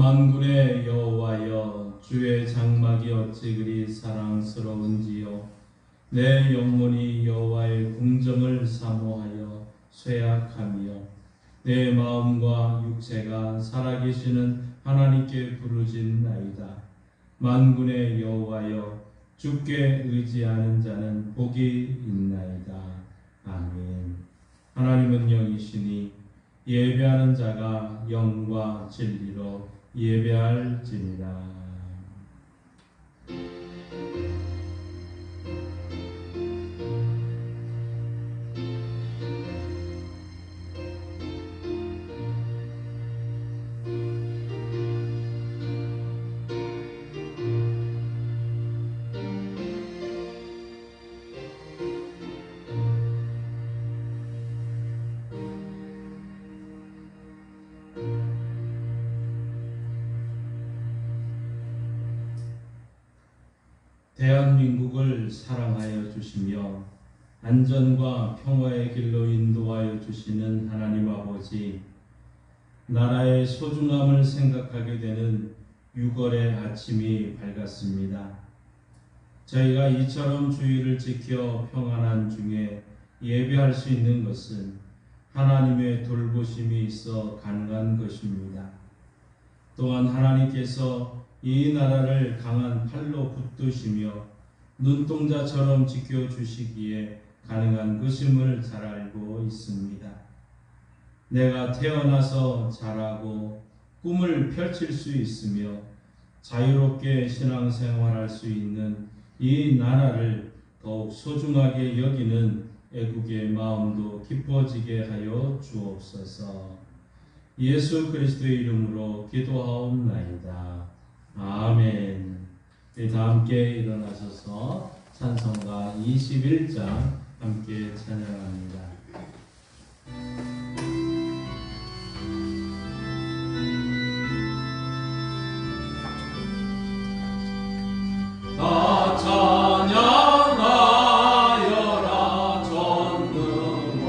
만군의 여호와여, 주의 장막이 어찌 그리 사랑스러운지요. 내 영혼이 여호와의 궁정을 사모하여 쇠약하며 내 마음과 육체가 살아계시는 하나님께 부르짖나이다. 만군의 여호와여, 주께 의지하는 자는 복이 있나이다. 아멘. 하나님은 영이시니 예배하는 자가 영과 진리로 예배할지니라. 대한민국을 사랑하여 주시며 안전과 평화의 길로 인도하여 주시는 하나님 아버지, 나라의 소중함을 생각하게 되는 6월의 아침이 밝았습니다. 저희가 이처럼 주의를 지켜 평안한 중에 예배할 수 있는 것은 하나님의 돌보심이 있어 가능한 것입니다. 또한 하나님께서 이 나라를 강한 팔로 붙드시며 눈동자처럼 지켜주시기에 가능한 것임을 잘 알고 있습니다. 내가 태어나서 자라고 꿈을 펼칠 수 있으며 자유롭게 신앙생활할 수 있는 이 나라를 더욱 소중하게 여기는 애국의 마음도 깊어지게 하여 주옵소서. 예수 그리스도의 이름으로 기도하옵나이다. 아멘. 다 함께 일어나셔서 찬송가 21장 함께 찬양합니다. 나 찬양하여라 전능왕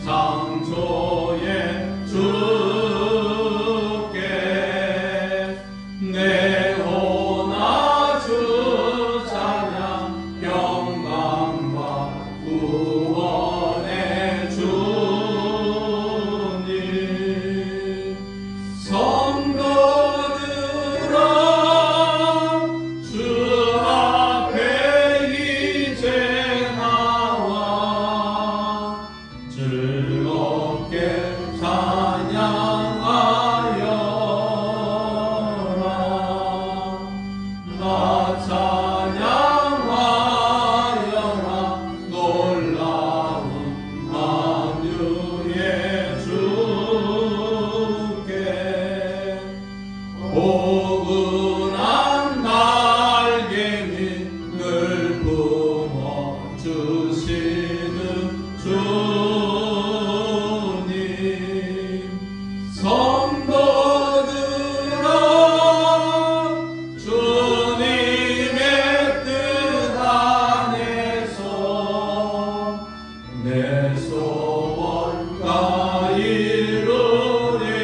창조의 주께 내 포근한 날개는 늘 품어주시는 주님, 성도들아 주님의 뜻 안에서 내 소원 다 이루리.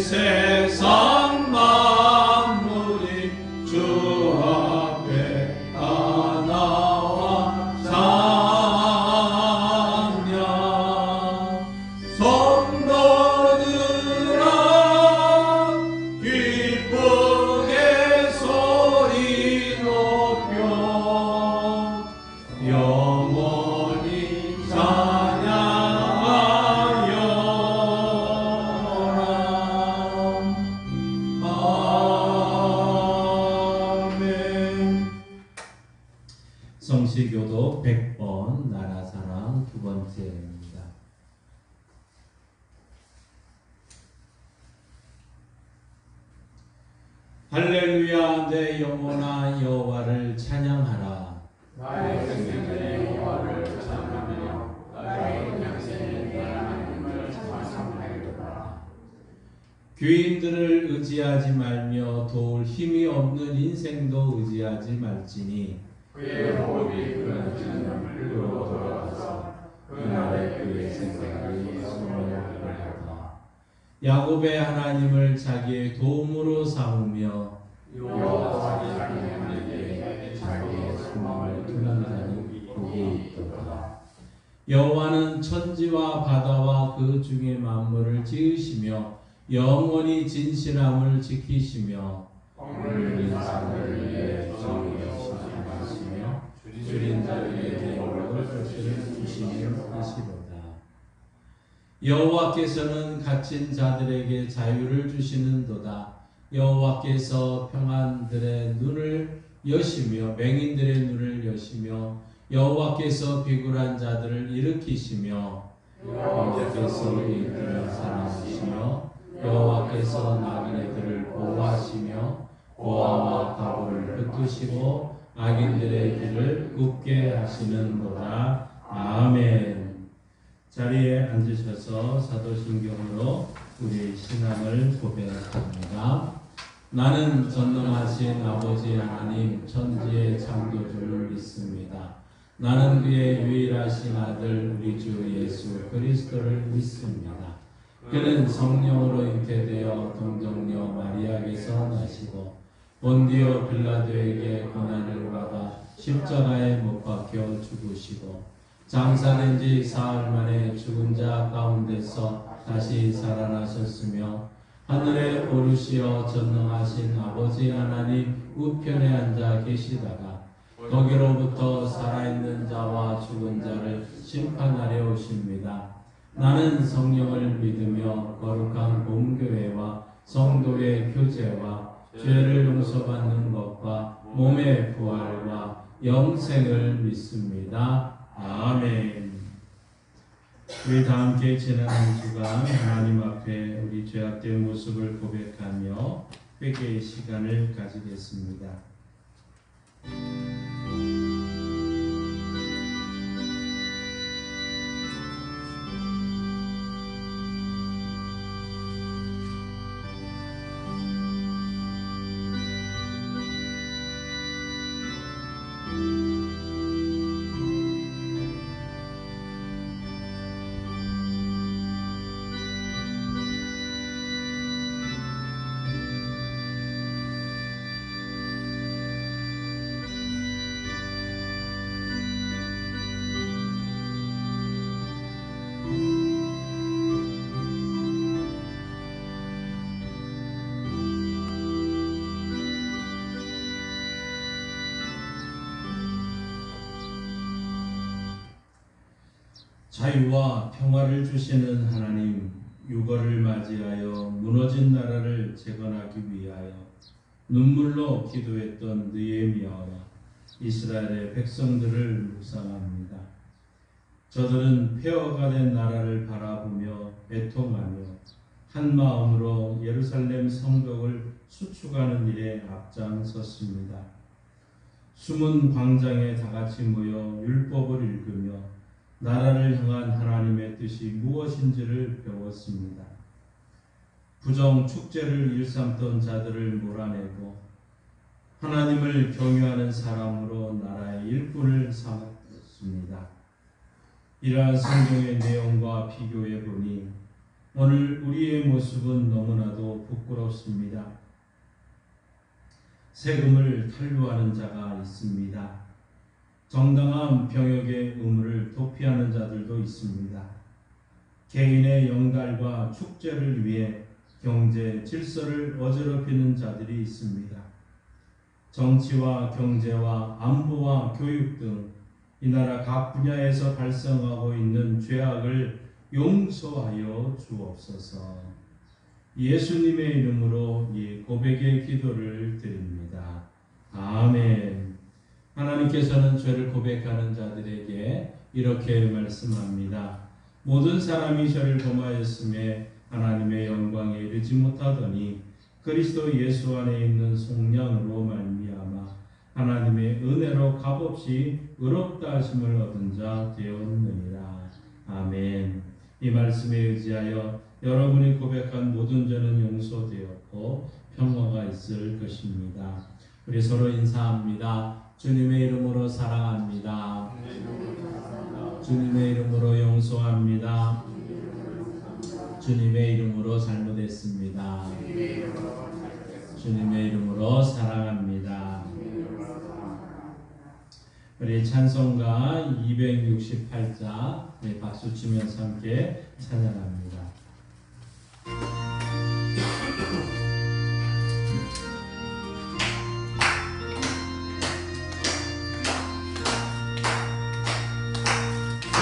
세상 만물이 주 앞에 다 나와 찬양. 성도들아 기쁘게 소리 높여 영원히 성시교도 100번 나라사랑 두 번째입니다. 할렐루야. 내 영혼아 여호와를 찬양하라. 나의 생명의 여호와를 찬양하며 나의 영생의 하나님을 찬송하리로다. 교인들을 의지하지 말며 도울 힘이 없는 인생도 의지하지 말지니 그의 호흡이 끊어지는 물로 돌아가서 그날의 그의 생각이 소멸을 하다. 야곱의 하나님을 자기의 도움으로 삼으며 여호와 자기에게 자기의 소망을 두는 자니 복이 있도다. 여호와는 천지와 바다와 그 중에 만물을 지으시며 영원히 진실함을 지키시며 엉클린 사람을 위해 정의하시며 줄인 자에게 복을 주시리로다. 여호와께서는 갇힌 자들에게 자유를 주시는도다. 여호와께서 평안들의 눈을 여시며 맹인들의 눈을 여시며 여호와께서 비굴한 자들을 일으키시며 여호와께서 이들을 사랑하시며 여호와께서 나그네들을 보호하시며 고아와 과부를 붙드시고 악인들의 길을 굽게 하시는도다. 아멘. 자리에 앉으셔서 사도신경으로 우리 신앙을 고백합니다. 나는 전능하신 아버지 하나님 천지의 창조주를 믿습니다. 나는 그의 유일하신 아들 우리 주 예수 그리스도를 믿습니다. 그는 성령으로 잉태되어 동정녀 마리아에게서 나시고 본디오 빌라도에게 고난을 받아 십자가에 못 박혀 죽으시고 장사된 지 사흘 만에 죽은 자 가운데서 다시 살아나셨으며 하늘에 오르시어 전능하신 아버지 하나님 우편에 앉아 계시다가 거기로부터 살아있는 자와 죽은 자를 심판하려 오십니다. 나는 성령을 믿으며 거룩한 공교회와 성도의 교제와 죄를 용서받는 것과 몸의 부활과 영생을 믿습니다. 아멘. 우리 다 함께 지난 한 주간 하나님 앞에 우리 죄악된 모습을 고백하며 회개의 시간을 가지겠습니다. 자유와 평화를 주시는 하나님, 유거를 맞이하여 무너진 나라를 재건하기 위하여 눈물로 기도했던 느헤미야와 이스라엘의 백성들을 묵상합니다. 저들은 폐허가 된 나라를 바라보며 애통하며 한 마음으로 예루살렘 성벽을 수축하는 일에 앞장섰습니다. 숨은 광장에 다같이 모여 율법을 읽으며 나라를 향한 하나님의 뜻이 무엇인지를 배웠습니다. 부정 축제를 일삼던 자들을 몰아내고 하나님을 경유하는 사람으로 나라의 일꾼을 삼았습니다. 이러한 성경의 내용과 비교해 보니 오늘 우리의 모습은 너무나도 부끄럽습니다. 세금을 탈루하는 자가 있습니다. 정당한 병역의 의무를 도피하는 자들도 있습니다. 개인의 영달과 축제를 위해 경제 질서를 어지럽히는 자들이 있습니다. 정치와 경제와 안보와 교육 등 이 나라 각 분야에서 발생하고 있는 죄악을 용서하여 주옵소서. 예수님의 이름으로 이 고백의 기도를 드립니다. 아멘. 하나님께서는 죄를 고백하는 자들에게 이렇게 말씀합니다. 모든 사람이 저를 범하였음에 하나님의 영광에 이르지 못하더니 그리스도 예수 안에 있는 속량으로 말미암아 하나님의 은혜로 값없이 의롭다 하심을 얻은 자 되었느니라. 아멘. 이 말씀에 의지하여 여러분이 고백한 모든 죄는 용서되었고 평화가 있을 것입니다. 우리 서로 인사합니다. 주님의 이름으로 사랑합니다. 주님의 이름으로 용서합니다. 주님의 이름으로 잘못했습니다. 주님의 이름으로 사랑합니다. 우리 찬송가 268자 박수 치면서 함께 찬양합니다.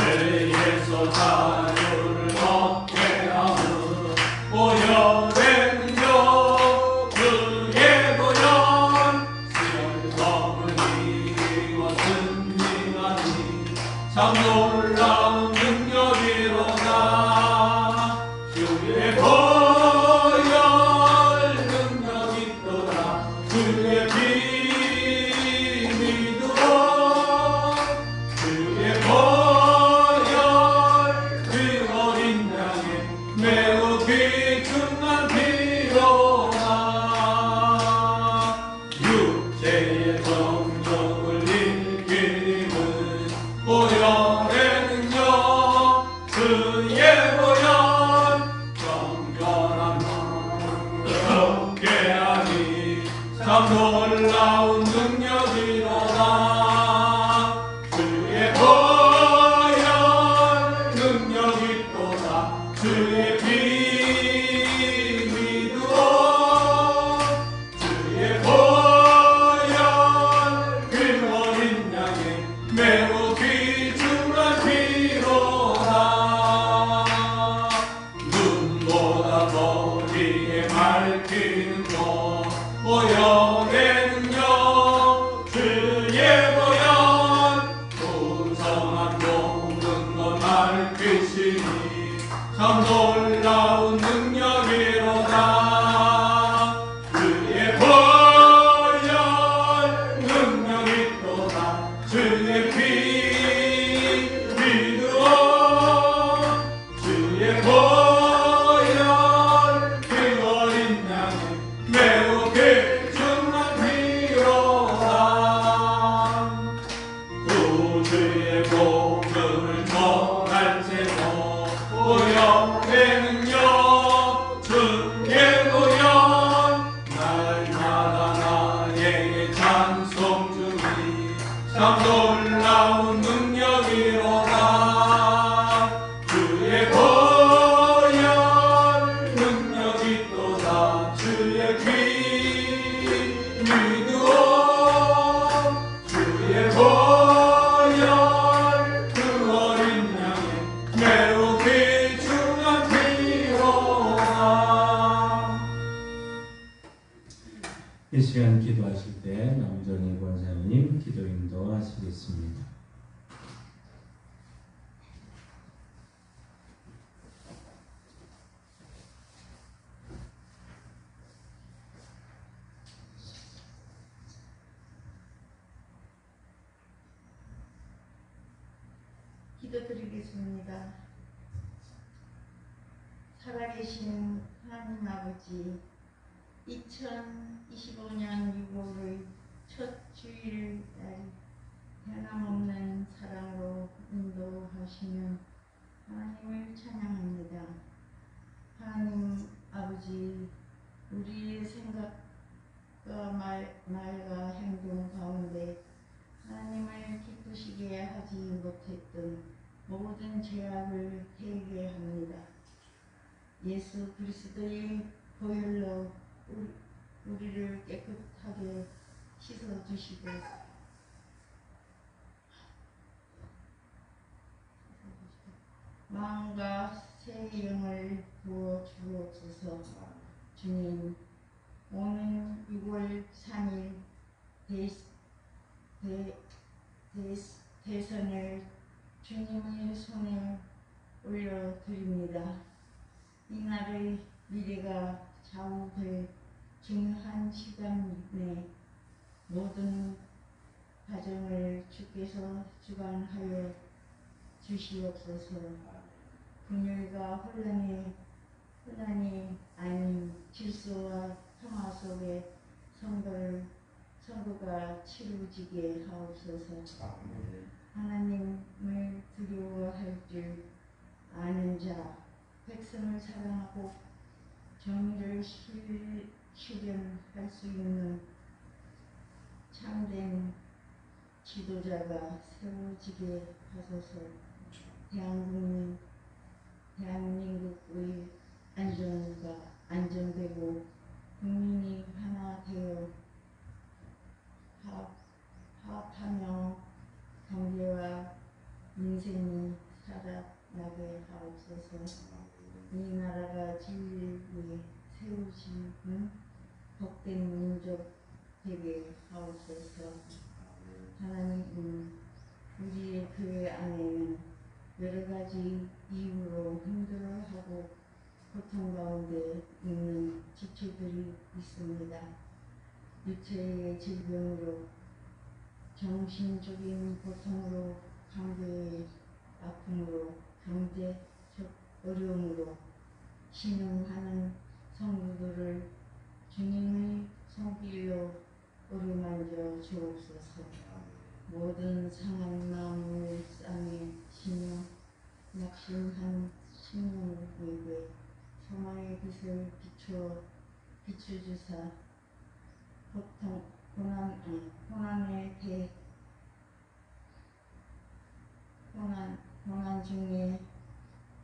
죄에서 자유를 얻게 하는 보혈의 능력 그의 보혈 시험을 이기고 승리하니 참 놀라운 능력이로다. 주의 보혈 능력이 있도다. 주의 피 믿으오. 주의 매우 귀중한 피로다. 육체의 정욕을 일기는 보혈의 능력 그의 보혈 정결한 마음을 얻게 하니 참 놀라운 능력이로다. 주의 보혈 능력이 있도다. 주의 보혈의 능력 주의 보혈 풍성한 모든 것 밝히시니 참 놀라운 능력이로다. 주의 보혈 능력이 있도다. 주의 피 믿으오. 주의 보혈 그 어린 양의 매우 구주의 복음을 전할지도 보혈의 능력 주의 보혈 날마다 나에게 찬송 주니 참 놀라운 능력이로다. 주의 보혈 능력이 있도다. 주의 피 믿으오. 주의 보혈 그 어린 양의 매우 귀중한 피로다. 이 시간 기도하실 때 남정희 권사님 기도 인도하시겠습니다. 기도드리겠습니다. 살아계신 하나님 아버지, 2025년 6월의 첫 주일 날 변함없는 사랑으로 인도하시는 하나님을 찬양합니다. 하나님 아버지, 우리의 생각과 말과 행동 가운데 하나님을 기쁘시게 하지 못했던 모든 죄악을 회개합니다. 예수 그리스도의 보혈로 우리를 깨끗하게 씻어주시고 마음과 새 영을 부어 주옵소서. 주님, 오는 6월 3일 대선을 주님의 손에 올려드립니다. 이날의 미래가 좌우될 중요한 시간 내 모든 가정을 주께서 주관하여 주시옵소서. 분열과 혼란이 아닌 질서와 평화 속에 선거가 치루지게 하옵소서. 하나님을 두려워할 줄 아는 자, 백성을 사랑하고 정의를 실현할 수 있는 참된 지도자가 세워지게 하소서. 대한민국의 안정되고 국민이 하나 되어 화합하며 경제와 민생이 살아나게 하옵소서. 이 나라가 진리를 위해 세우시는 복된 민족 되게 하옵소서. 하나님, 우리의 교회 안에는 여러 가지 이유로 힘들어하고 고통 가운데 있는 지체들이 있습니다. 육체의 질병으로, 정신적인 고통으로, 관계의 아픔으로, 경제적 어려움으로 신음하는 성도들을 주님의 손길로 어루만져 주옵소서. 모든 상한 마음을 싸매시며 낙심한 심령에게 소망의 빛을 비춰주사 고난 중에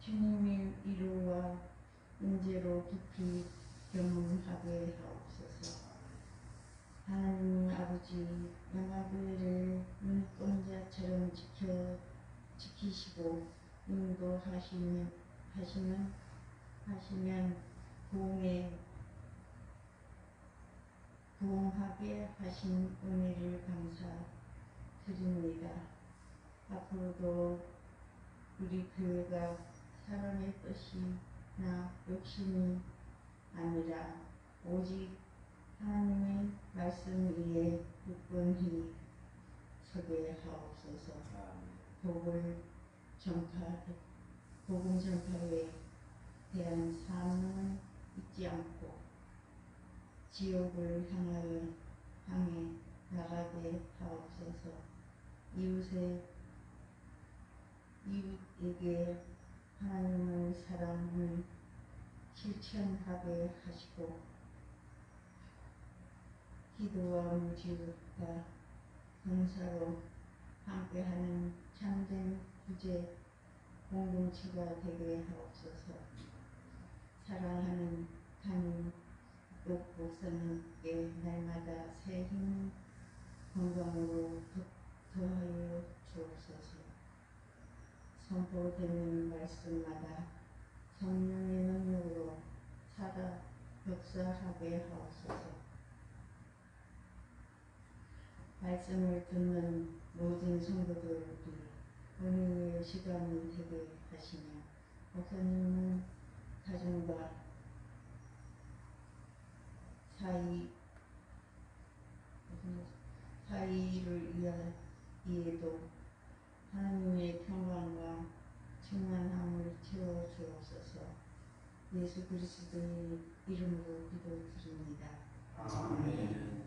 주님의 위로와 인재로 깊이 경험하게 하옵소서. 하나님 아버지, 영아교회를 눈동자처럼 지키시고 인도하시면 부흥하게 하신 은혜를 감사드립니다. 앞으로도 우리 교회가 사람의 뜻이나 욕심이 아니라 오직 하나님의 말씀 위에 굳건히 서게 하옵소서. 복음 전파에 대한 사명을 잊지 않고 지옥을 향해 나가게 하옵소서. 이웃에게 하나님의 사랑을 실천하게 하시고 기도와 무지와 봉사로 함께하는 참된 구제 공동체가 되게 하옵소서. 사랑하는 담임 목사님께 날마다 새 힘 건강으로 더하여 주옵소서. 선포되는 말씀마다 성령의 능력으로 살아 역사하게 하옵소서. 말씀을 듣는 모든 성도들이 은혜의 시간이 되게 하시며 목사님은 가정과 사이를 위해도 하나님의 평강과 충만함을 채워 주옵소서. 예수 그리스도의 이름으로 기도드립니다. 아멘.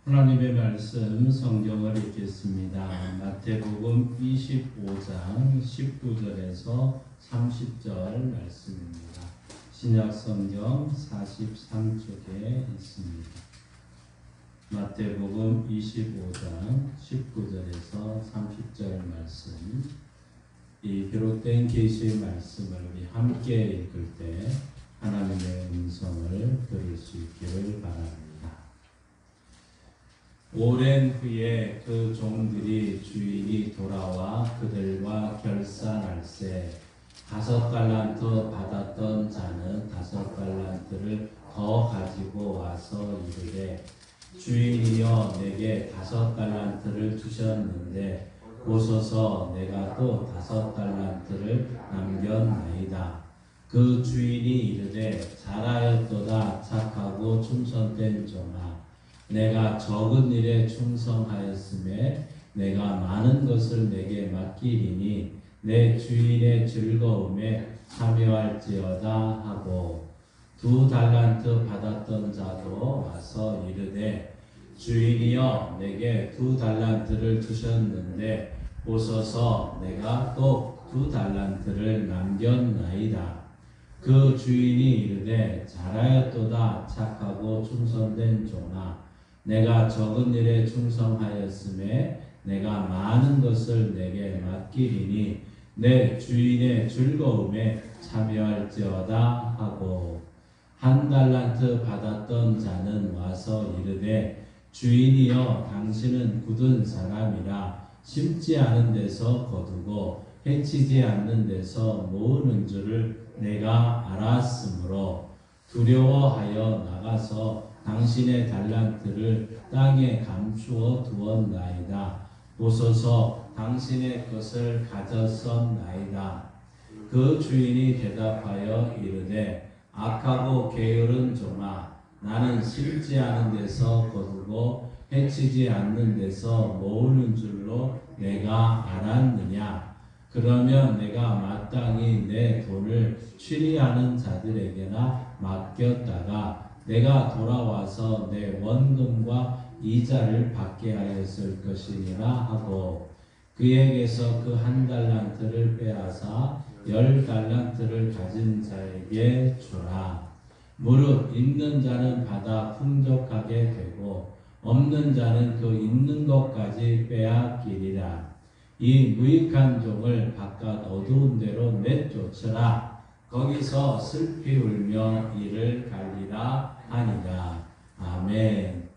하나님의 말씀 성경을 읽겠습니다. 마태복음 25장 19절에서 30절 말씀입니다. 신약 성경 43쪽에 있습니다. 마태복음 25장 19절에서 30절 말씀. 이 기록된 계시의 말씀을 우리 함께 읽을 때 하나님의 음성을 들을 수 있기를 바랍니다. 오랜 후에 그 종들이 주인이 돌아와 그들과 결산할세 5달란트 받았던 자는 5달란트를 더 가지고 와서 이르되 주인이여 내게 5달란트를 주셨는데 보소서 내가 또 5달란트를 남겼나이다. 그 주인이 이르되 잘하였도다 착하고 충성된 종아 내가 적은 일에 충성하였음에 내가 많은 것을 내게 맡기리니 내 주인의 즐거움에 참여할지어다 하고 2달란트 받았던 자도 와서 이르되 주인이여 내게 2달란트를 주셨는데 보소서 내가 또 2달란트를 남겼나이다. 그 주인이 이르되 잘하였도다 착하고 충성된 종아 내가 적은 일에 충성하였음에 내가 많은 것을 내게 맡기리니 내 주인의 즐거움에 참여할지어다 하고 1달란트 받았던 자는 와서 이르되 주인이여 당신은 굳은 사람이라 심지 않은 데서 거두고 해치지 않는 데서 모으는 줄을 내가 알았으므로 두려워하여 나가서 당신의 달란트를 땅에 감추어 두었나이다. 보소서 당신의 것을 가졌었나이다. 그 주인이 대답하여 이르되 악하고 게으른 종아 나는 심지 않은 데서 거두고 해치지 않는 데서 모으는 줄로 내가 알았느냐. 그러면 내가 마땅히 내 돈을 취리하는 자들에게나 맡겼다가 내가 돌아와서 내 원금과 이자를 받게 하였을 것이니라 하고 그에게서 그 1달란트를 빼앗아 10달란트를 가진 자에게 주라. 무릇 있는 자는 받아 풍족하게 되고 없는 자는 그 있는 것까지 빼앗기리라. 이 무익한 종을 바깥 어두운 데로 내쫓으라. 거기서 슬피 울며 이를 갈리라 하니라. 아멘.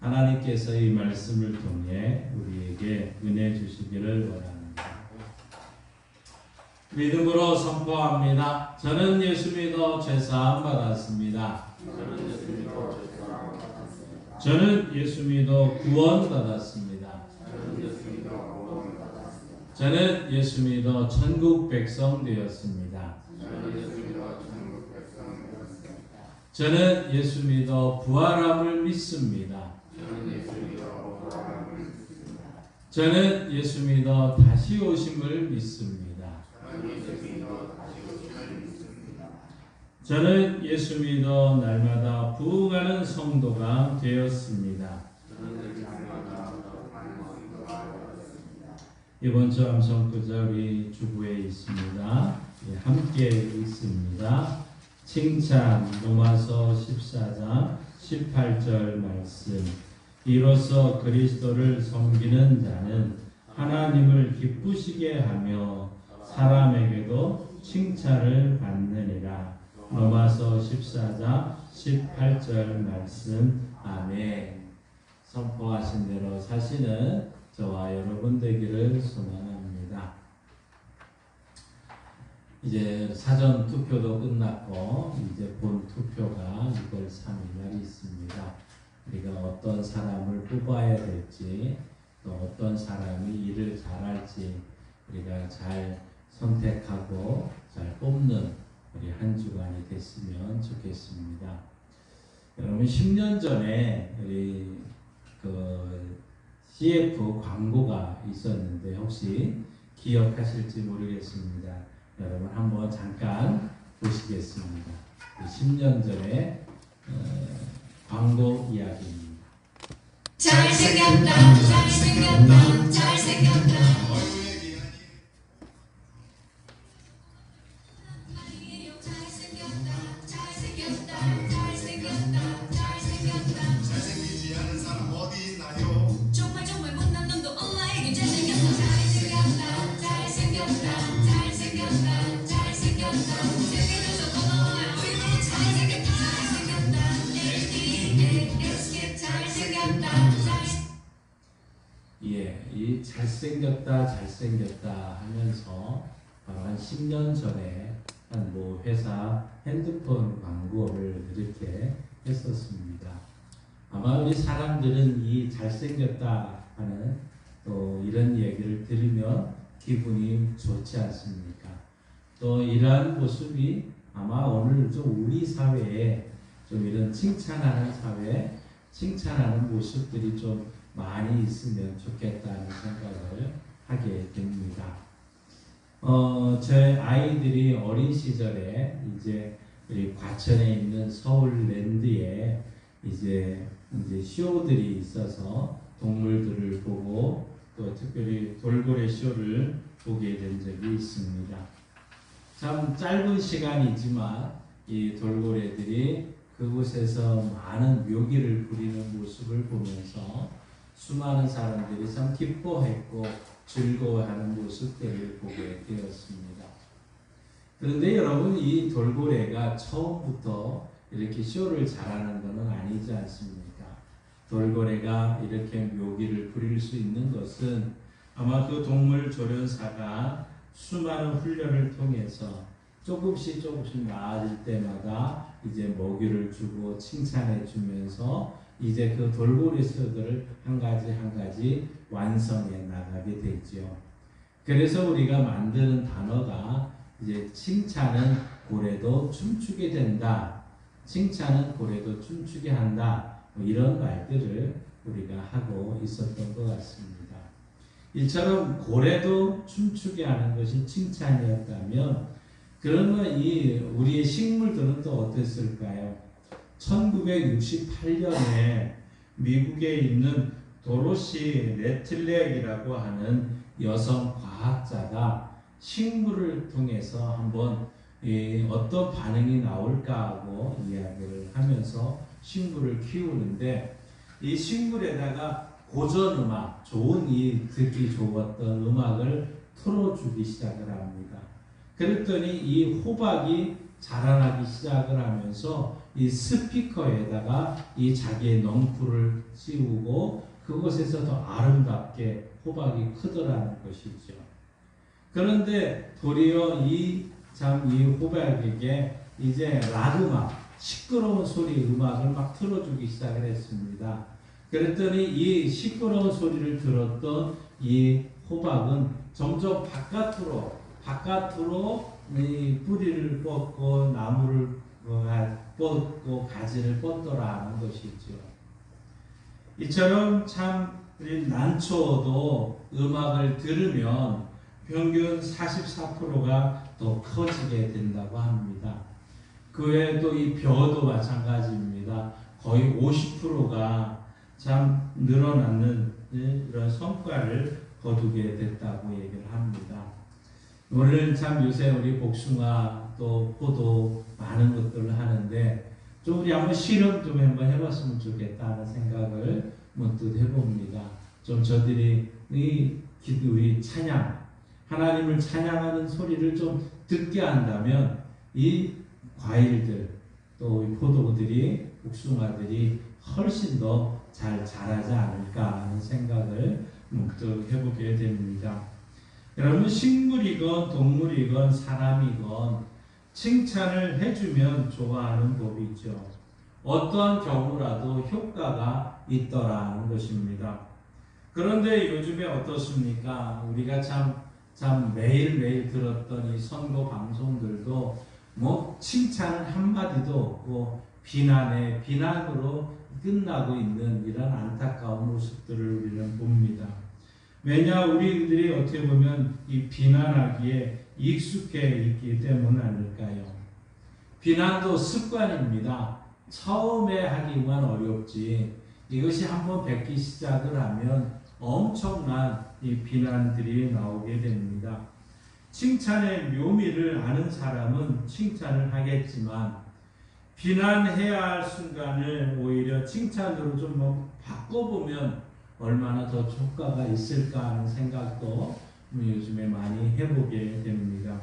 하나님께서 이 말씀을 통해 우리에게 은혜 주시기를 원합니다. 믿음으로 선포합니다. 저는 예수 믿어 죄사함 받았습니다. 저는 예수 믿어 구원 받았습니다. 저는 예수 믿어 천국 백성 되었습니다. 저는 예수 믿어 부활함을 믿습니다. 저는 예수 믿어 다시 오심을 믿습니다. 저는 예수 믿어 날마다 부흥하는 성도가 되었습니다. 이번 주 암송구자 우리 주부에 있습니다. 함께 있습니다. 칭찬 로마서 14장 18절 말씀. 이로써 그리스도를 섬기는 자는 하나님을 기쁘시게 하며 사람에게도 칭찬을 받느니라. 로마서 14장 18절 말씀. 아멘. 선포하신 대로 사시는 저와 여러분 되기를 소망합니다. 이제 사전 투표도 끝났고 이제 본 투표가 6월 3일 날이 있습니다. 우리가 어떤 사람을 뽑아야 될지 또 어떤 사람이 일을 잘할지 우리가 잘 선택하고 잘 뽑는 우리 한 주간이 됐으면 좋겠습니다. 여러분 10년 전에 우리 CF 광고가 있었는데 혹시 기억하실지 모르겠습니다. 여러분 한번 잠깐 보시겠습니다. 10년 전에 광고 이야기입니다. 잘생겼다 잘생겼다 잘생겼다 잘생기지 않은 사람 어디 있나요? 정말 못난 놈도 엄마에게 잘생겼다 잘생겼다 잘생겼다 잘생겼다 세계에서 고마워요 우리 모두 잘생겼다 잘생겼다 잘생겼다 잘생겼다 잘생겼다 하면서 바로 한 10년 전에 한 뭐 회사 핸드폰 광고를 이렇게 했었습니다. 아마 우리 사람들은 이 잘생겼다 하는 또 이런 얘기를 들으면 기분이 좋지 않습니까? 또 이러한 모습이 아마 오늘 좀 우리 사회에 좀 이런 칭찬하는 사회, 칭찬하는 모습들이 좀 많이 있으면 좋겠다는 생각을 하게 됩니다. 제 아이들이 어린 시절에 이제 우리 과천에 있는 서울랜드에 이제 쇼들이 있어서 동물들을 보고 또 특별히 돌고래 쇼를 보게 된 적이 있습니다. 참 짧은 시간이지만 이 돌고래들이 그곳에서 많은 묘기를 부리는 모습을 보면서 수많은 사람들이 참 기뻐했고 즐거워하는 모습들을 보게 되었습니다. 그런데 여러분, 이 돌고래가 처음부터 이렇게 쇼를 잘하는 것은 아니지 않습니까? 돌고래가 이렇게 묘기를 부릴 수 있는 것은 아마 그 동물 조련사가 수많은 훈련을 통해서 조금씩 나아질 때마다 이제 먹이를 주고 칭찬해 주면서 이제 그 돌고래 쇼들을 한 가지 완성해 나가게 되죠. 그래서 우리가 만드는 단어가 이제 칭찬은 고래도 춤추게 된다. 칭찬은 고래도 춤추게 한다. 뭐 이런 말들을 우리가 하고 있었던 것 같습니다. 이처럼 고래도 춤추게 하는 것이 칭찬이었다면 그러면 이 우리의 식물들은 또 어땠을까요? 1968년에 미국에 있는 도로시 레틀렉이라고 하는 여성 과학자가 식물을 통해서 한번 어떤 반응이 나올까 하고 이야기를 하면서 식물을 키우는데 이 식물에다가 고전 음악, 좋은 듣기 좋았던 음악을 틀어주기 시작을 합니다. 그랬더니 이 호박이 자라나기 시작을 하면서 이 스피커에다가 이 자기의 넝쿨을 씌우고 그곳에서 더 아름답게 호박이 크더라는 것이죠. 그런데 도리어 이 호박에게 이제 락음악, 시끄러운 소리 음악을 막 틀어주기 시작을 했습니다. 그랬더니 이 시끄러운 소리를 들었던 이 호박은 점점 바깥으로 이 뿌리를 뻗고 나무를 뻗고 가지를 뻗더라 하는 것이죠. 이처럼 참 우리 난초도 음악을 들으면 평균 44%가 더 커지게 된다고 합니다. 그 외에 또 이 벼도 마찬가지입니다. 거의 50%가 참 늘어나는 이런 성과를 거두게 됐다고 얘기를 합니다. 오늘 참 요새 우리 복숭아 또 포도 많은 것들을 하는데 좀 우리 한번 실험 좀 한번 해봤으면 좋겠다는 생각을 문득 해봅니다. 좀 저들이 우리 찬양, 하나님을 찬양하는 소리를 좀 듣게 한다면 이 과일들 또 이 포도들이 복숭아들이 훨씬 더 잘 자라지 않을까 하는 생각을 문득 해보게 됩니다. 여러분, 식물이건 동물이건 사람이건 칭찬을 해주면 좋아하는 법이 있죠. 어떠한 경우라도 효과가 있더라는 것입니다. 그런데 요즘에 어떻습니까? 우리가 참 매일매일 들었던 이 선거 방송들도 뭐 칭찬 한마디도 없고 비난으로 끝나고 있는 이런 안타까운 모습들을 우리는 봅니다. 왜냐, 우리들이 어떻게 보면 이 비난하기에 익숙해 있기 때문 아닐까요? 비난도 습관입니다. 처음에 하기만 어렵지 이것이 한번 뱉기 시작을 하면 엄청난 이 비난들이 나오게 됩니다. 칭찬의 묘미를 아는 사람은 칭찬을 하겠지만 비난해야 할 순간을 오히려 칭찬으로 좀 바꿔보면 얼마나 더 효과가 있을까 하는 생각도 요즘에 많이 해보게 됩니다.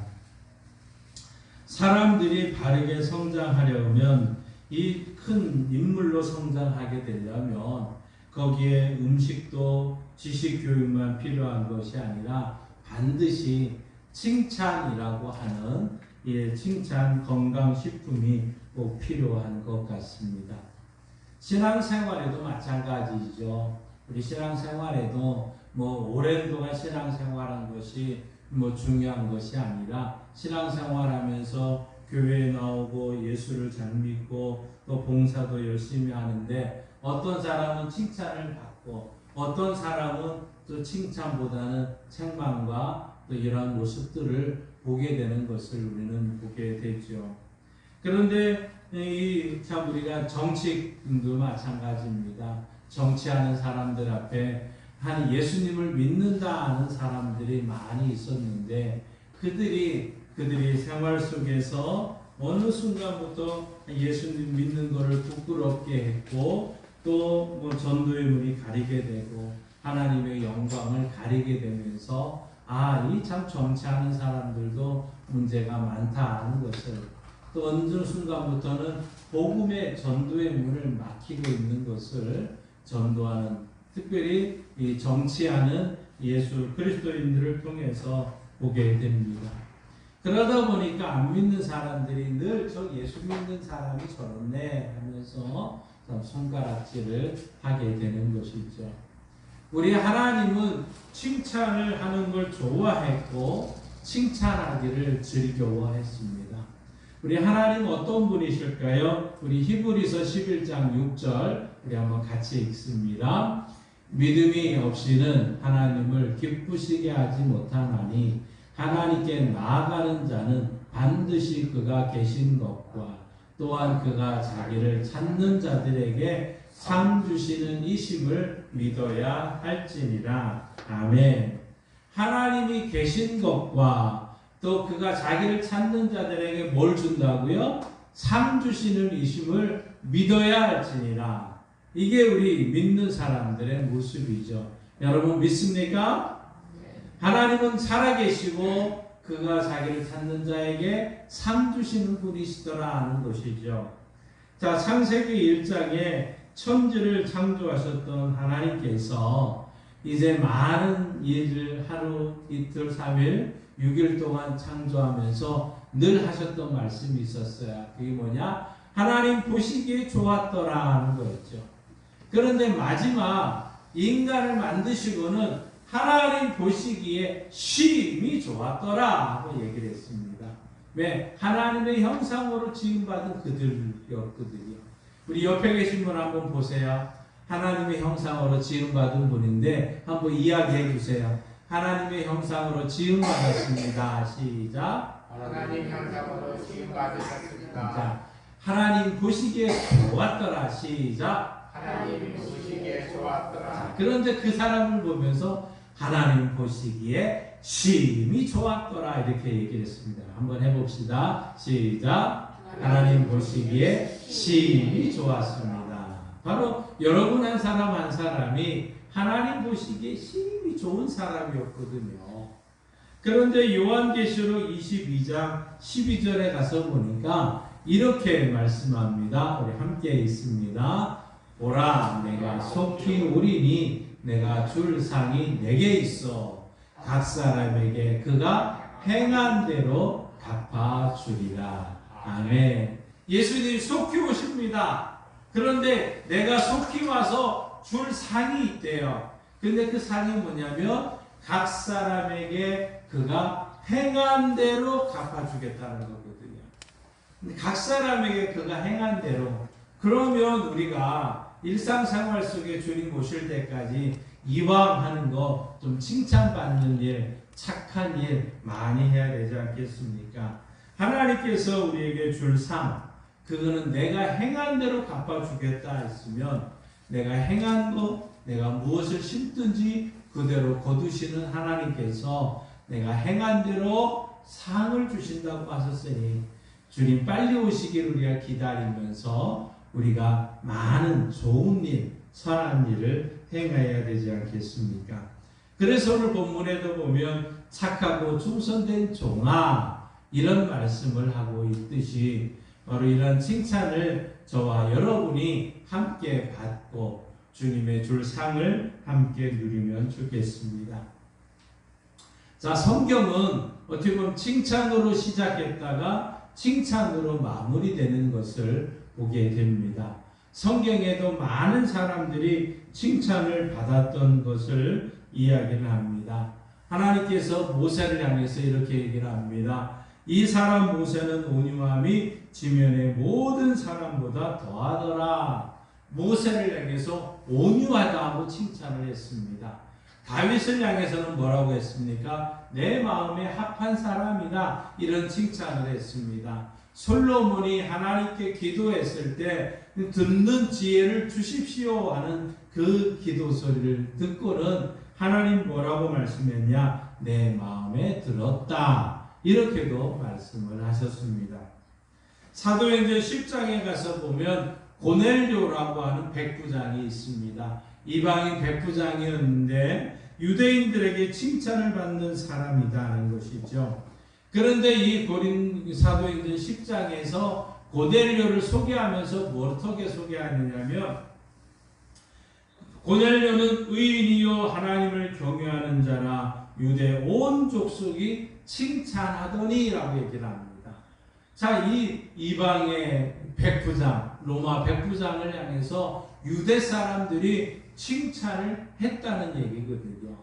사람들이 바르게 성장하려면 이 큰 인물로 성장하게 되려면 거기에 음식도 지식 교육만 필요한 것이 아니라 반드시 칭찬이라고 하는 칭찬 건강식품이 꼭 필요한 것 같습니다. 신앙생활에도 마찬가지죠. 우리 신앙생활에도 오랜 동안 신앙생활한 것이 중요한 것이 아니라 신앙생활하면서 교회에 나오고 예수를 잘 믿고 또 봉사도 열심히 하는데 어떤 사람은 칭찬을 받고 어떤 사람은 또 칭찬보다는 책망과 또 이러한 모습들을 보게 되는 것을 우리는 보게 되죠. 그런데 참 우리가 정치도 마찬가지입니다. 정치하는 사람들 앞에 한 예수님을 믿는다 하는 사람들이 많이 있었는데 그들이 생활 속에서 어느 순간부터 예수님 믿는 것을 부끄럽게 했고 또 전도의 문이 가리게 되고 하나님의 영광을 가리게 되면서 이 참 정치하는 사람들도 문제가 많다 하는 것을 또 어느 순간부터는 복음의 전도의 문을 막히고 있는 것을 전도하는 특별히 이 정치하는 예수 그리스도인들을 통해서 보게 됩니다. 그러다 보니까 안 믿는 사람들이 늘 저 예수 믿는 사람이 저렇네 하면서 손가락질을 하게 되는 것이죠. 우리 하나님은 칭찬을 하는 걸 좋아했고 칭찬하기를 즐거워했습니다. 우리 하나님 어떤 분이실까요? 우리 히브리서 11장 6절 우리 한번 같이 읽습니다. 믿음이 없이는 하나님을 기쁘시게 하지 못하나니 하나님께 나아가는 자는 반드시 그가 계신 것과 또한 그가 자기를 찾는 자들에게 상 주시는 이심을 믿어야 할지니라. 아멘. 하나님이 계신 것과 또 그가 자기를 찾는 자들에게 뭘 준다고요? 상 주시는 이심을 믿어야 할지니라. 이게 우리 믿는 사람들의 모습이죠. 여러분 믿습니까? 하나님은 살아계시고 그가 자기를 찾는 자에게 상 주시는 분이시더라 하는 것이죠. 자, 창세기 1장에 천지를 창조하셨던 하나님께서 이제 많은 일을 하루, 이틀, 3일, 6일 동안 창조하면서 늘 하셨던 말씀이 있었어요. 그게 뭐냐? 하나님 보시기에 좋았더라 하는 거였죠. 그런데 마지막 인간을 만드시고는 하나님 보시기에 심히 좋았더라 하고 얘기를 했습니다. 왜? 하나님의 형상으로 지음받은 그들이었거든요. 우리 옆에 계신 분 한번 보세요. 하나님의 형상으로 지음받은 분인데 한번 이야기해 주세요. 하나님의 형상으로 지음받았습니다. 시작. 하나님 형상으로 지음받으셨습니다. 자, 하나님 보시기에 좋았더라. 시작. 하나님 보시기에 좋았더라. 자, 그런데 그 사람을 보면서 하나님 보시기에 심히 좋았더라 이렇게 얘기를 했습니다. 한번 해봅시다. 시작. 하나님 보시기에 심히 좋았습니다. 바로 여러분 한 사람 한 사람이 하나님 보시기에 심히 좋은 사람이었거든요. 그런데 요한계시록 22장 12절에 가서 보니까 이렇게 말씀합니다. 우리 함께 있습니다. 보라, 내가 속히 오리니 내가 줄 상이 내게 있어 각 사람에게 그가 행한 대로 갚아주리라. 아멘. 예수님 속히 오십니다. 그런데 내가 속히 와서 줄 상이 있대요. 근데 그 상이 뭐냐면 각 사람에게 그가 행한 대로 갚아주겠다는 거거든요. 근데 각 사람에게 그가 행한 대로, 그러면 우리가 일상생활 속에 주님 오실 때까지 이왕 하는 거 좀 칭찬받는 일, 착한 일 많이 해야 되지 않겠습니까? 하나님께서 우리에게 줄 상, 그거는 내가 행한 대로 갚아주겠다 했으면 내가 행한 거, 내가 무엇을 심든지 그대로 거두시는 하나님께서 내가 행한 대로 상을 주신다고 하셨으니 주님 빨리 오시기를 우리가 기다리면서 우리가 많은 좋은 일, 선한 일을 행해야 되지 않겠습니까? 그래서 오늘 본문에도 보면 착하고 충성된 종아 이런 말씀을 하고 있듯이 바로 이런 칭찬을 저와 여러분이 함께 받고 주님의 줄 상을 함께 누리면 좋겠습니다. 자, 성경은 어떻게 보면 칭찬으로 시작했다가 칭찬으로 마무리되는 것을 보게 됩니다. 성경에도 많은 사람들이 칭찬을 받았던 것을 이야기를 합니다. 하나님께서 모세를 향해서 이렇게 얘기를 합니다. 이 사람 모세는 온유함이 지면의 모든 사람보다 더하더라. 모세를 향해서 온유하다 하고 칭찬을 했습니다. 다윗을 향해서는 뭐라고 했습니까? 내 마음에 합한 사람이다. 이런 칭찬을 했습니다. 솔로몬이 하나님께 기도했을 때 듣는 지혜를 주십시오 하는 그 기도 소리를 듣고는 하나님 뭐라고 말씀했냐? 내 마음에 들었다. 이렇게도 말씀을 하셨습니다. 사도행전 10장에 가서 보면 고넬료라고 하는 백부장이 있습니다. 이방인 백부장이었는데 유대인들에게 칭찬을 받는 사람이다는 것이죠. 그런데 이 사도행전 10장에서 고넬료를 소개하면서 어떻게 소개하느냐면 고넬료는 의인이요 하나님을 경외하는 자라 유대 온 족속이 칭찬하더니 라고 얘기를 합니다. 자, 이 이방의 백부장, 로마 백부장을 향해서 유대 사람들이 칭찬을 했다는 얘기거든요.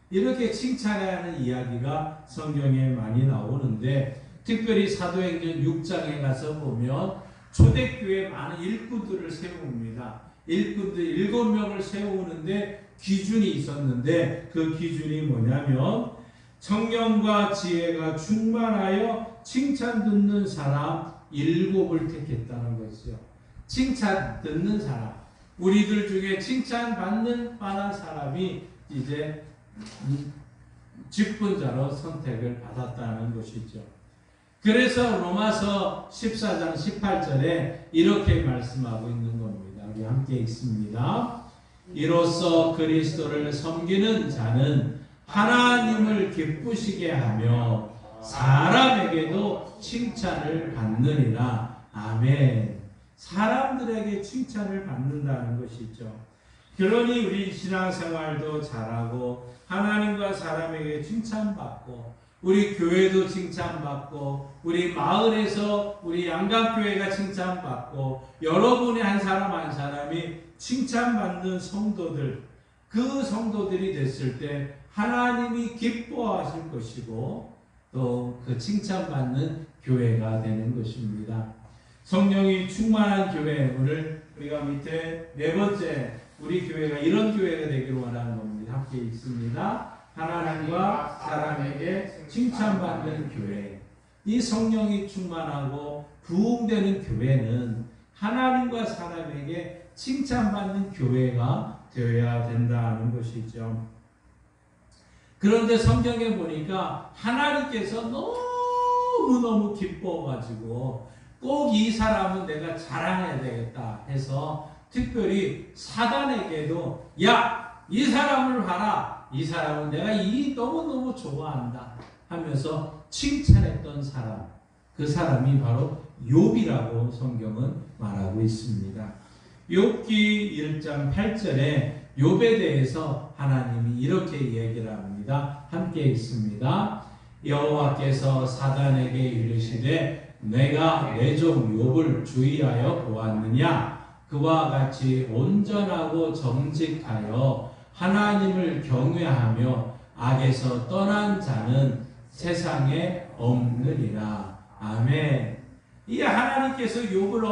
이렇게 칭찬해야 하는 이야기가 성경에 많이 나오는데 특별히 사도행전 6장에 가서 보면 초대교회 많은 일꾼들을 세웁니다. 일꾼들 7명을 세우는데 기준이 있었는데 그 기준이 뭐냐면 성령과 지혜가 충만하여 칭찬 듣는 사람 7을 택했다는 것이죠. 칭찬 듣는 사람. 우리들 중에 칭찬 받는 만한 사람이 이제 직분자로 선택을 받았다는 것이죠. 그래서 로마서 14장 18절에 이렇게 말씀하고 있는 겁니다. 우리 함께 읽습니다. 이로써 그리스도를 섬기는 자는 하나님을 기쁘시게 하며 사람에게도 칭찬을 받느니라. 아멘. 사람들에게 칭찬을 받는다는 것이죠. 그러니 우리 신앙생활도 잘하고 하나님과 사람에게 칭찬받고 우리 교회도 칭찬받고 우리 마을에서 우리 양강교회가 칭찬받고 여러분의 한 사람 한 사람이 칭찬받는 성도들, 그 성도들이 됐을 때 하나님이 기뻐하실 것이고 또 그 칭찬받는 교회가 되는 것입니다. 성령이 충만한 교회, 오늘 우리가 밑에 네 번째 우리 교회가 이런 교회가 되기를 원하는 겁니다. 함께 읽습니다. 하나님과 사람에게 칭찬받는 교회. 이 성령이 충만하고 부흥되는 교회는 하나님과 사람에게 칭찬받는 교회가 되어야 된다는 것이죠. 그런데 성경에 보니까 하나님께서 너무너무 기뻐가지고 꼭 이 사람은 내가 자랑해야 되겠다 해서 특별히 사단에게도 야, 이 사람을 봐라. 이 사람은 내가 너무너무 좋아한다 하면서 칭찬했던 사람, 그 사람이 바로 욥이라고 성경은 말하고 있습니다. 욥기 1장 8절에 욥에 대해서 하나님이 이렇게 얘기를 합니다. 함께 읽습니다. 여호와께서 사단에게 이르시되 내가 내 종 욥을 주의하여 보았느냐? 그와 같이 온전하고 정직하여 하나님을 경외하며 악에서 떠난 자는 세상에 없느니라. 아멘. 이 하나님께서 욥을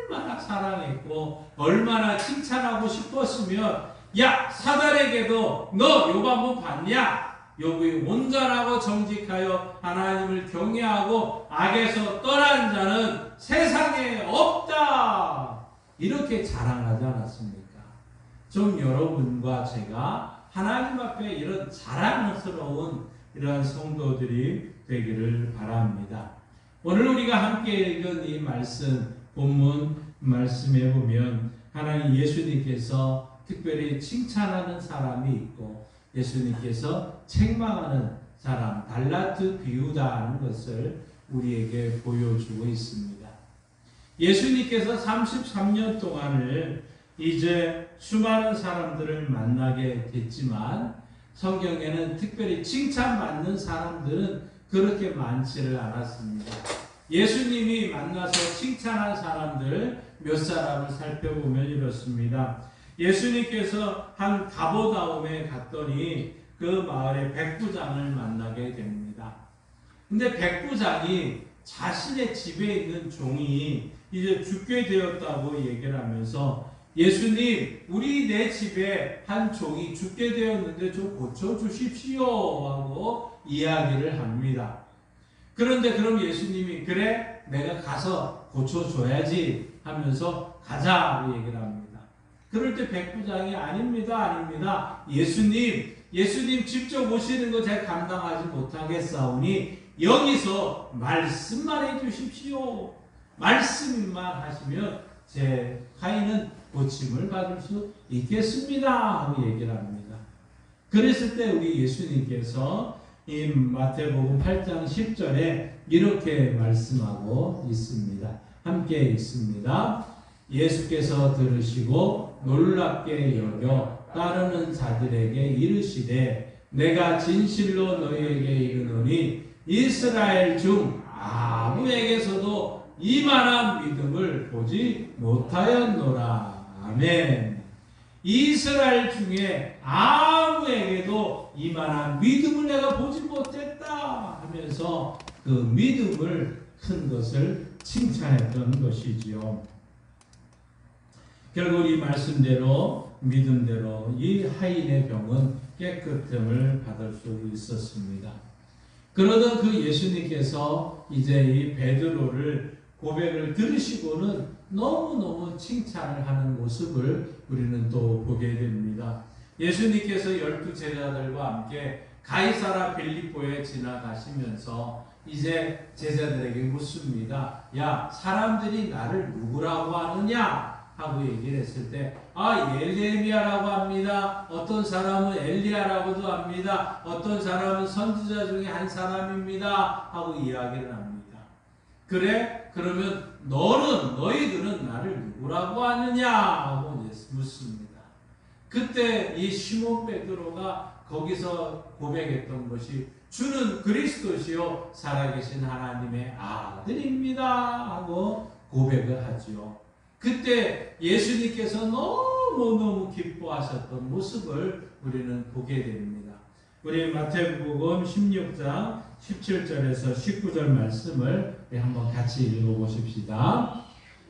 얼마나 사랑했고 얼마나 칭찬하고 싶었으면 야, 사단에게도 너 욥 한번 봤냐? 욥이 온전하고 정직하여 하나님을 경외하고 악에서 떠난 자는 세상에 없다. 이렇게 자랑하지 않았습니까? 좀 여러분과 제가 하나님 앞에 이런 자랑스러운 이러한 성도들이 되기를 바랍니다. 오늘 우리가 함께 읽은 이 말씀, 본문 말씀에 보면 하나님 예수님께서 특별히 칭찬하는 사람이 있고 예수님께서 책망하는 사람, 달란트 비유다는 것을 우리에게 보여주고 있습니다. 예수님께서 33년 동안을 이제 수많은 사람들을 만나게 됐지만 성경에는 특별히 칭찬받는 사람들은 그렇게 많지를 않았습니다. 예수님이 만나서 칭찬한 사람들 몇 사람을 살펴보면 이렇습니다. 예수님께서 한 가버나움에 갔더니 그 마을에 백부장을 만나게 됩니다. 근데 백부장이 자신의 집에 있는 종이 이제 죽게 되었다고 얘기를 하면서 예수님, 내 집에 한 종이 죽게 되었는데 좀 고쳐주십시오 하고 이야기를 합니다. 그런데 그럼 예수님이 그래 내가 가서 고쳐줘야지 하면서 가자고 얘기를 합니다. 그럴 때 백부장이 아닙니다. 예수님 직접 오시는 거 제가 감당하지 못하겠사오니 여기서 말씀만 해주십시오. 말씀만 하시면 제 가인은 고침을 받을 수 있겠습니다 하고 얘기를 합니다. 그랬을 때 우리 예수님께서 이 마태복음 8장 10절에 이렇게 말씀하고 있습니다. 함께 읽습니다. 예수께서 들으시고 놀랍게 여겨 따르는 자들에게 이르시되 내가 진실로 너희에게 이르노니 이스라엘 중 아무에게서도 이만한 믿음을 보지 못하였노라. 아멘. 이스라엘 중에 아무에게도 이만한 믿음을 내가 보지 못했다 하면서 그 믿음을 큰 것을 칭찬했던 것이지요. 결국 이 말씀대로 믿음대로 이 하인의 병은 깨끗함을 받을 수 있었습니다. 그러던 그 예수님께서 이제 이 베드로를 고백을 들으시고는 너무너무 칭찬을 하는 모습을 우리는 또 보게 됩니다. 예수님께서 12 제자들과 함께 가이사라 빌립보에 지나가시면서 이제 제자들에게 묻습니다. 야, 사람들이 나를 누구라고 하느냐? 하고 얘기를 했을 때 예레미야라고 합니다. 어떤 사람은 엘리야라고도 합니다. 어떤 사람은 선지자 중에 한 사람입니다. 하고 이야기를 합니다. 그래? 그러면 너희들은 나를 누구라고 하느냐? 하고 묻습니다. 그때 이 시몬 베드로가 거기서 고백했던 것이 주는 그리스도시요 살아계신 하나님의 아들입니다. 하고 고백을 하지요. 그때 예수님께서 너무너무 기뻐하셨던 모습을 우리는 보게 됩니다. 우리 마태복음 16장 17절에서 19절 말씀을 한번 같이 읽어보십시다.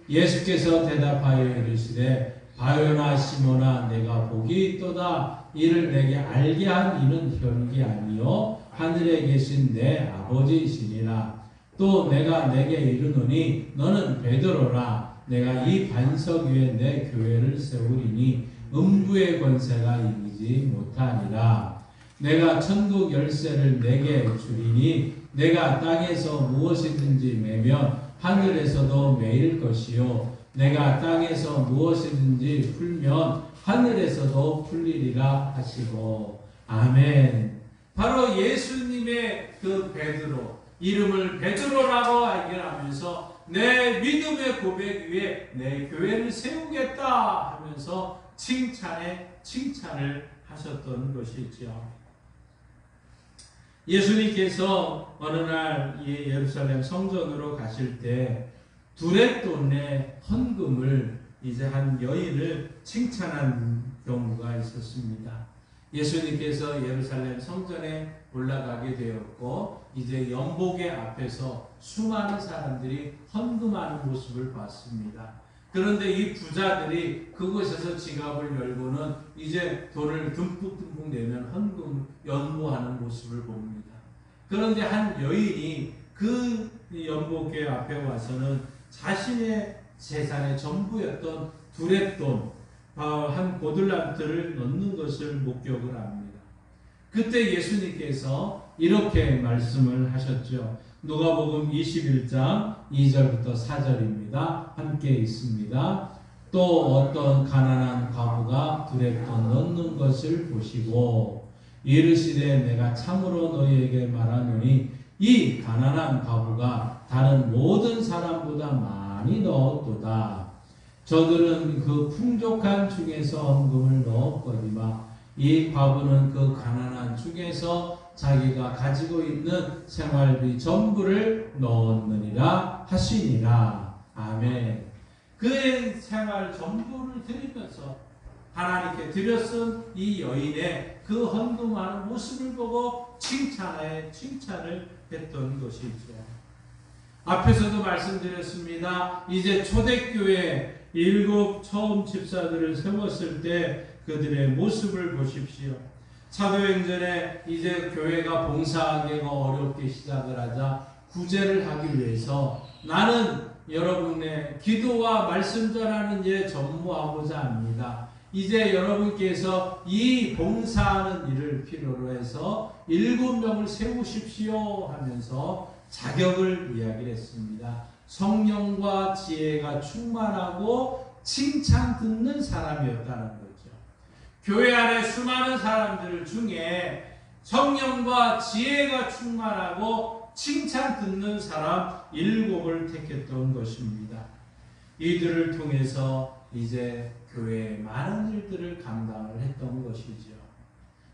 예수께서 대답하여 이르시되 바요나 시몬아 내가 복이 있도다. 이를 내게 알게 한 이는 현기 아니요 하늘에 계신 내 아버지이시니라. 또 내가 내게 이르노니 너는 베드로라. 내가 이 반석 위에 내 교회를 세우리니 음부의 권세가 이기지 못하니라. 내가 천국 열쇠를 내게 주리니 내가 땅에서 무엇이든지 매면 하늘에서도 매일 것이요 내가 땅에서 무엇이든지 풀면 하늘에서도 풀리리라 하시고. 아멘. 바로 예수님의 그 베드로, 이름을 베드로라고 얘기하면서 내 믿음의 고백 위에 내 교회를 세우겠다 하면서 칭찬을 하셨던 것이지요. 예수님께서 어느 날 예루살렘 성전으로 가실 때 두렛돈의 헌금을 이제 한 여인을 칭찬한 경우가 있었습니다. 예수님께서 예루살렘 성전에 올라가게 되었고 이제 연복의 앞에서 수많은 사람들이 헌금하는 모습을 봤습니다. 그런데 이 부자들이 그곳에서 지갑을 열고는 이제 돈을 듬뿍 내면 헌금 연보하는 모습을 봅니다. 그런데 한 여인이 그 연복궤 앞에 와서는 자신의 재산의 전부였던 두렛돈 한 고들란트를 넣는 것을 목격을 합니다. 그때 예수님께서 이렇게 말씀을 하셨죠. 누가복음 21장 2절부터 4절입니다. 함께 있습니다. 또 어떤 가난한 과부가 두렛돈 넣는 것을 보시고 이르시되 내가 참으로 너희에게 말하노니 이 가난한 과부가 다른 모든 사람보다 많이 넣었도다. 저들은 그 풍족한 중에서 헌금을 넣었거니와 이 과부는 그 가난한 중에서 자기가 가지고 있는 생활비 전부를 넣었느니라 하시니라. 아멘. 그의 생활 전부를 드리면서 하나님께 드렸은 이 여인의 그 헌금하는 모습을 보고 칭찬을 했던 것이죠. 앞에서도 말씀드렸습니다. 이제 초대교회 7 처음 집사들을 세웠을 때 그들의 모습을 보십시오. 사도행전에 이제 교회가 봉사하기가 어렵게 시작을 하자 구제를 하기 위해서 나는 여러분의 기도와 말씀 전하는 일 전무하고자 합니다. 이제 여러분께서 이 봉사하는 일을 필요로 해서 7명을 세우십시오 하면서 자격을 이야기를 했습니다. 성령과 지혜가 충만하고 칭찬 듣는 사람이었다는 거죠. 교회 안에 수많은 사람들 중에 성령과 지혜가 충만하고 칭찬 듣는 사람 7을 택했던 것입니다. 이들을 통해서 이제 교회의 많은 일들을 감당을 했던 것이죠.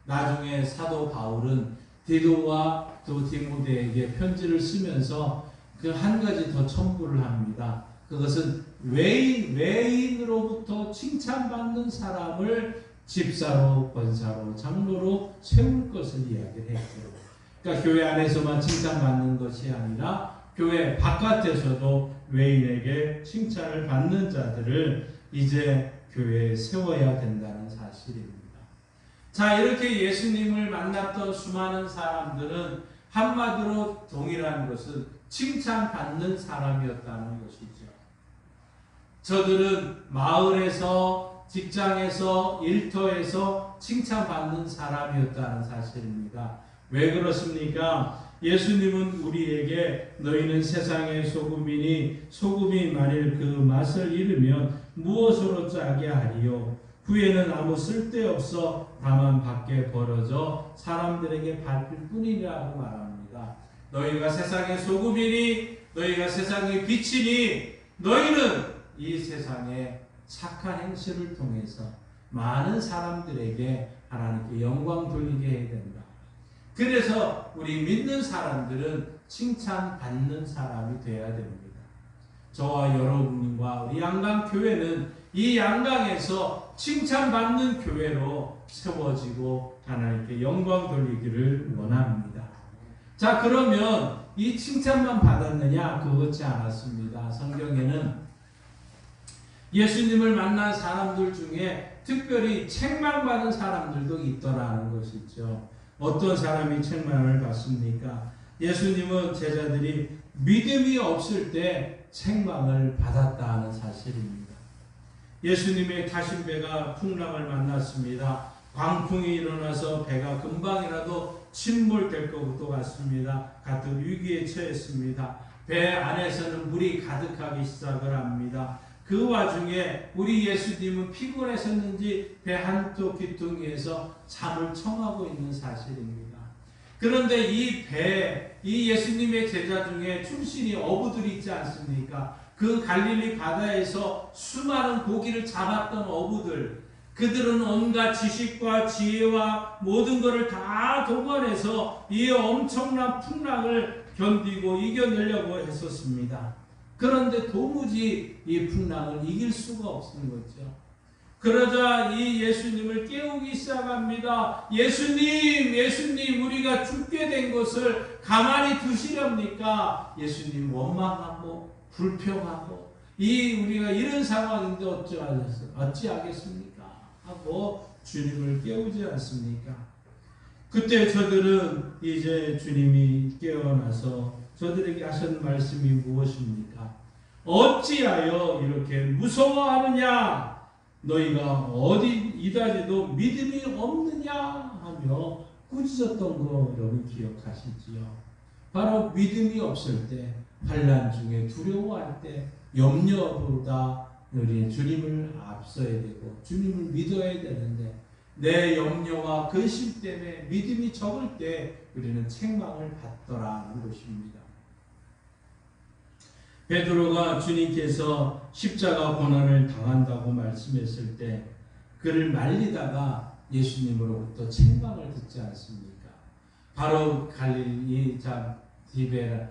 나중에 사도 바울은 디도와 또 디모데에게 편지를 쓰면서 그 한 가지 더 첨부를 합니다. 그것은 외인으로부터 칭찬받는 사람을 집사로, 권사로, 장로로 세울 것을 이야기를 했죠. 그러니까 교회 안에서만 칭찬받는 것이 아니라 교회 바깥에서도 외인에게 칭찬을 받는 자들을 이제 교회에 세워야 된다는 사실입니다. 자, 이렇게 예수님을 만났던 수많은 사람들은 한마디로 동일한 것은 칭찬받는 사람이었다는 것이죠. 저들은 마을에서, 직장에서, 일터에서 칭찬받는 사람이었다는 사실입니다. 왜 그렇습니까? 예수님은 우리에게 너희는 세상의 소금이니 소금이 만일 그 맛을 잃으면 무엇으로 짜게 하리요? 후에는 아무 쓸데없어 다만 밖에 벌어져 사람들에게 밟힐 뿐이라고 말합니다. 너희가 세상의 소금이니 너희가 세상의 빛이니 너희는 이 세상의 착한 행실을 통해서 많은 사람들에게 하나님께 영광 돌리게 해야 된다. 그래서 우리 믿는 사람들은 칭찬받는 사람이 되어야 됩니다. 저와 여러분과 우리 양강교회는 이 양강에서 칭찬받는 교회로 세워지고 하나님께 영광 돌리기를 원합니다. 자, 그러면 이 칭찬만 받았느냐? 그렇지 않았습니다. 성경에는 예수님을 만난 사람들 중에 특별히 책망받은 사람들도 있더라는 것이죠. 어떤 사람이 책망을 받습니까? 예수님은 제자들이 믿음이 없을 때 책망을 받았다는 사실입니다. 예수님의 타신 배가 풍랑을 만났습니다. 광풍이 일어나서 배가 금방이라도 침몰될 것도 같습니다. 같은 위기에 처했습니다. 배 안에서는 물이 가득하기 시작을 합니다. 그 와중에 우리 예수님은 피곤하셨는지 배 한쪽 귀퉁이에서 잠을 청하고 있는 사실입니다. 그런데 이 예수님의 제자 중에 충신이 어부들이 있지 않습니까? 그 갈릴리 바다에서 수많은 고기를 잡았던 어부들, 그들은 온갖 지식과 지혜와 모든 것을 다 동원해서 이 엄청난 풍랑을 견디고 이겨내려고 했었습니다. 그런데 도무지 이 풍랑을 이길 수가 없는 거죠. 그러자 이 예수님을 깨우기 시작합니다. 예수님, 우리가 죽게 된 것을 가만히 두시렵니까? 예수님 원망하고 불평하고 우리가 이런 상황인데 어찌하겠습니까? 하고 주님을 깨우지 않습니까? 그때 저들은 이제 주님이 깨어나서 저들에게 하신 말씀이 무엇입니까? 어찌하여 이렇게 무서워하느냐? 너희가 어디 이다지도 믿음이 없느냐? 하며 꾸짖었던 거 여러분 기억하시지요? 바로 믿음이 없을 때, 환난 중에 두려워할 때, 염려보다 우리 주님을 앞서야 되고 주님을 믿어야 되는데 내 염려와 근심 때문에 믿음이 적을 때 우리는 책망을 받더라는 것입니다. 베드로가 주님께서 십자가 고난을 당한다고 말씀했을 때 그를 말리다가 예수님으로부터 책망을 듣지 않습니까? 바로 갈릴리 디베라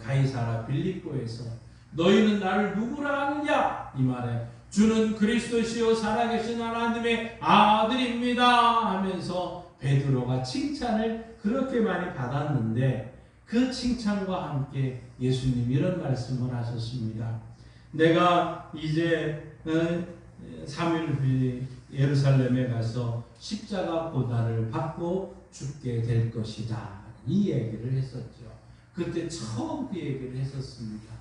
가이사라 빌립보에서 너희는 나를 누구라 하느냐 이 말에 주는 그리스도시요 살아계신 하나님의 아들입니다 하면서 베드로가 칭찬을 그렇게 많이 받았는데 그 칭찬과 함께 예수님 이런 말씀을 하셨습니다. 내가 이제 3일 후에 예루살렘에 가서 십자가 고난을 받고 죽게 될 것이다. 이 얘기를 했었죠. 그때 처음 그 얘기를 했었습니다.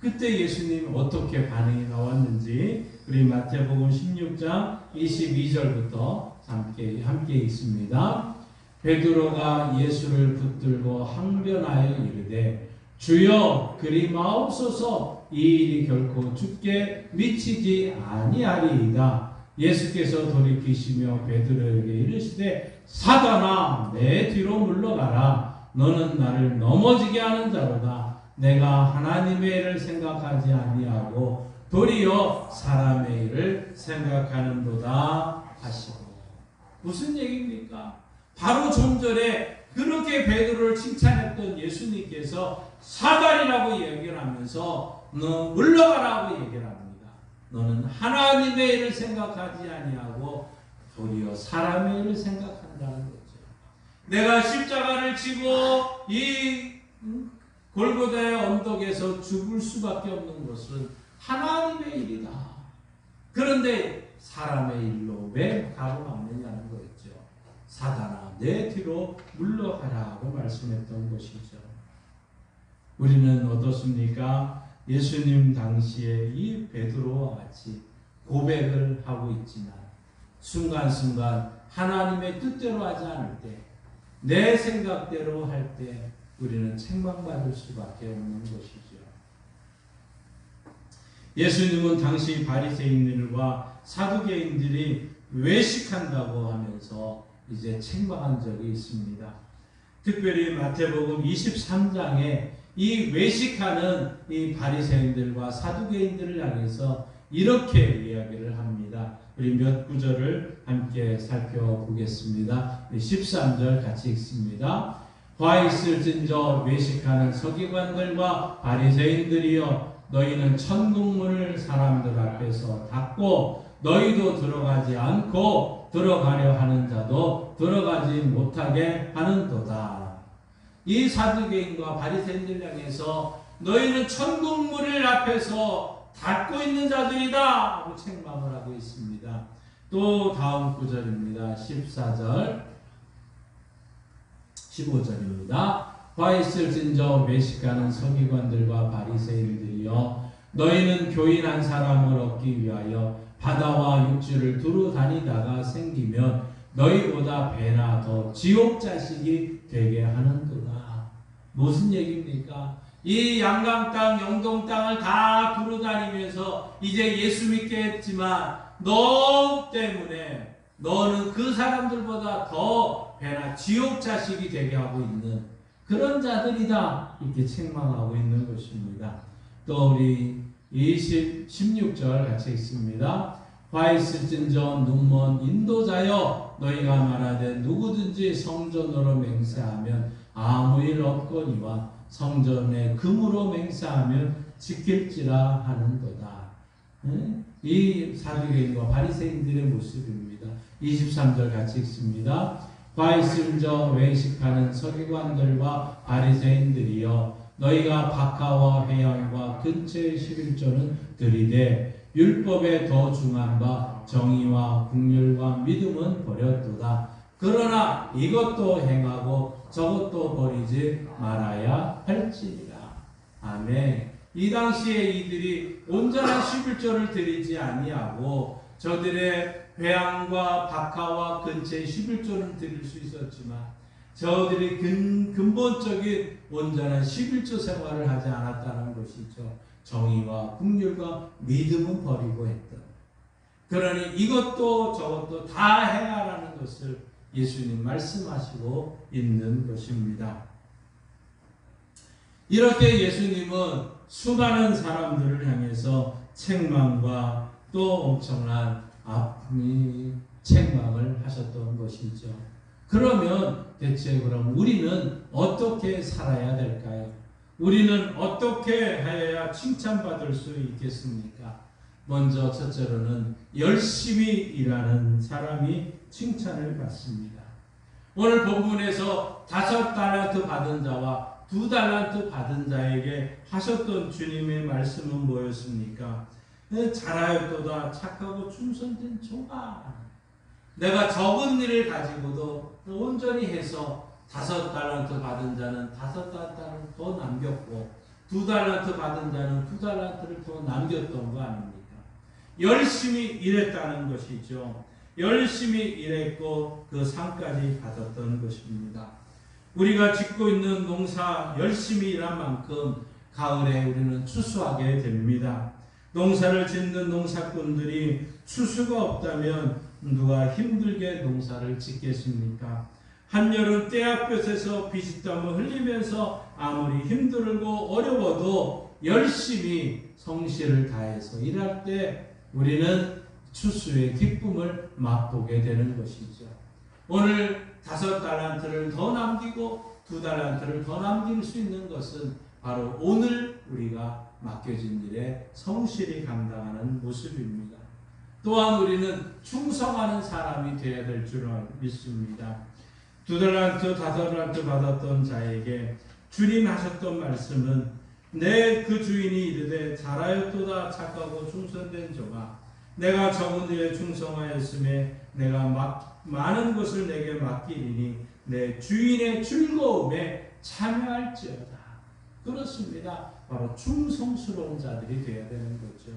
그때 예수님 어떻게 반응이 나왔는지 우리 마태복음 16장 22절부터 함께 있습니다. 베드로가 예수를 붙들고 항변하여 이르되 주여 그리 마옵소서 이 일이 결코 죽게 미치지 아니하리이다. 예수께서 돌이키시며 베드로에게 이르시되 사단아 내 뒤로 물러가라. 너는 나를 넘어지게 하는 자로다. 내가 하나님의 일을 생각하지 아니하고 도리어 사람의 일을 생각하는도다 하시고. 무슨 얘기입니까? 바로 좀 전에 그렇게 베드로를 칭찬했던 예수님께서 사단이라고 얘기를 하면서 너 물러가라고 얘기를 합니다. 너는 하나님의 일을 생각하지 아니하고 도리어 사람의 일을 생각한다는 거죠. 내가 십자가를 지고 이 골고다의 언덕에서 죽을 수밖에 없는 것은 하나님의 일이다. 그런데 사람의 일로 왜 가로막느냐는 거였죠. 사단아 내 뒤로 물러가라고 말씀했던 것이죠. 우리는 어떻습니까? 예수님 당시에 이 베드로와 같이 고백을 하고 있지만 순간순간 하나님의 뜻대로 하지 않을 때 내 생각대로 할 때 우리는 책망받을 수밖에 없는 것이죠. 예수님은 당시 바리새인들과 사두개인들이 외식한다고 하면서 이제 책망한 적이 있습니다. 특별히 마태복음 23장에 이 외식하는 이 바리새인들과 사두개인들을 향해서 이렇게 이야기를 합니다. 우리 몇 구절을 함께 살펴보겠습니다. 13절 같이 읽습니다. 화 있을진저 외식하는 서기관들과 바리새인들이여 너희는 천국문을 사람들 앞에서 닫고 너희도 들어가지 않고 들어가려 하는 자도 들어가지 못하게 하는도다. 이 사두개인과 바리새인들 향해서 너희는 천국문을 앞에서 닫고 있는 자들이다 하고 책망을 하고 있습니다. 또 다음 구절입니다. 14절 15절입니다. 화 있을진저 외식하는 서기관들과 바리새인들이여 너희는 교인 한 사람을 얻기 위하여 바다와 육지를 두루 다니다가 생기면 너희보다 배나 더 지옥 자식이 되게 하는구나. 무슨 얘기입니까? 이 양강 땅, 영동 땅을 다 두루 다니면서 이제 예수 믿게 했지만 너 때문에 너는 그 사람들보다 더 배나 지옥 자식이 되게 하고 있는 그런 자들이다. 이렇게 책망하고 있는 것입니다. 또 우리 16절 같이 읽습니다. 화 있을진저 눈먼 인도자여 너희가 말하되 누구든지 성전으로 맹세하면 아무 일 없거니와 성전에 금으로 맹세하면 지킬지라 하는도다. 이 사두개인과 바리새인들의 모습입니다. 23절 같이 읽습니다. 화 있을저 외식하는 서기관들과 바리새인들이여 너희가 박하와 회양과 근처의 11조는 들이되 율법에 더 중한 바 정의와 긍휼과 믿음은 버렸도다. 그러나 이것도 행하고 저것도 버리지 말아야 할지니라. 아멘. 이 당시에 이들이 온전한 11조를 드리지 아니하고 저들의 회양과 박하와 근처의 11조는 드릴 수 있었지만 저들이 근본적인 온전한 11조 생활을 하지 않았다는 것이죠. 정의와 긍휼과 믿음은 버리고 했던. 그러니 이것도 저것도 다 행하라는 것을 예수님 말씀하시고 있는 것입니다. 이렇게 예수님은 수많은 사람들을 향해서 책망과 또 엄청난 책망을 하셨던 것이죠. 그러면 대체 그럼 우리는 어떻게 살아야 될까요? 우리는 어떻게 하여야 칭찬받을 수 있겠습니까? 먼저 첫째로는 열심히 일하는 사람이 칭찬을 받습니다. 오늘 본문에서 5달란트 받은 자와 2달란트 받은 자에게 하셨던 주님의 말씀은 뭐였습니까? 잘하였도다 착하고 충성된 종아, 내가 적은 일을 가지고도 온전히 해서 5달란트 받은 자는 5달란트 더 남겼고 2달란트 받은 자는 2달란트를 더 남겼던 거 아닙니까? 열심히 일했다는 것이죠. 열심히 일했고 그 상까지 받았던 것입니다. 우리가 짓고 있는 농사 열심히 일한 만큼 가을에 우리는 추수하게 됩니다. 농사를 짓는 농사꾼들이 추수가 없다면 누가 힘들게 농사를 짓겠습니까? 한여름 떼약볕에서 비지땀을 흘리면서 아무리 힘들고 어려워도 열심히 성실을 다해서 일할 때 우리는 추수의 기쁨을 맛보게 되는 것이죠. 오늘 5달란트를 더 남기고 2달란트를 더 남길 수 있는 것은 바로 오늘 우리가 맡겨진 일에 성실히 감당하는 모습입니다. 또한 우리는 충성하는 사람이 되어야 될 줄 믿습니다. 2달란트, 5달란트 받았던 자에게 주님 하셨던 말씀은 내 그 주인이 이르되 잘하였도다 착하고 충성된 종아, 내가 적은 일에 충성하였음에 내가 많은 것을 내게 맡기리니 내 주인의 즐거움에 참여할지어다. 그렇습니다. 바로 충성스러운 자들이 되어야 되는 거죠.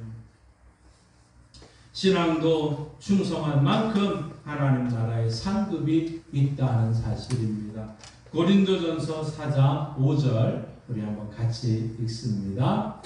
신앙도 충성한 만큼 하나님 나라의 상급이 있다는 사실입니다. 고린도전서 4장 5절 우리 한번 같이 읽습니다.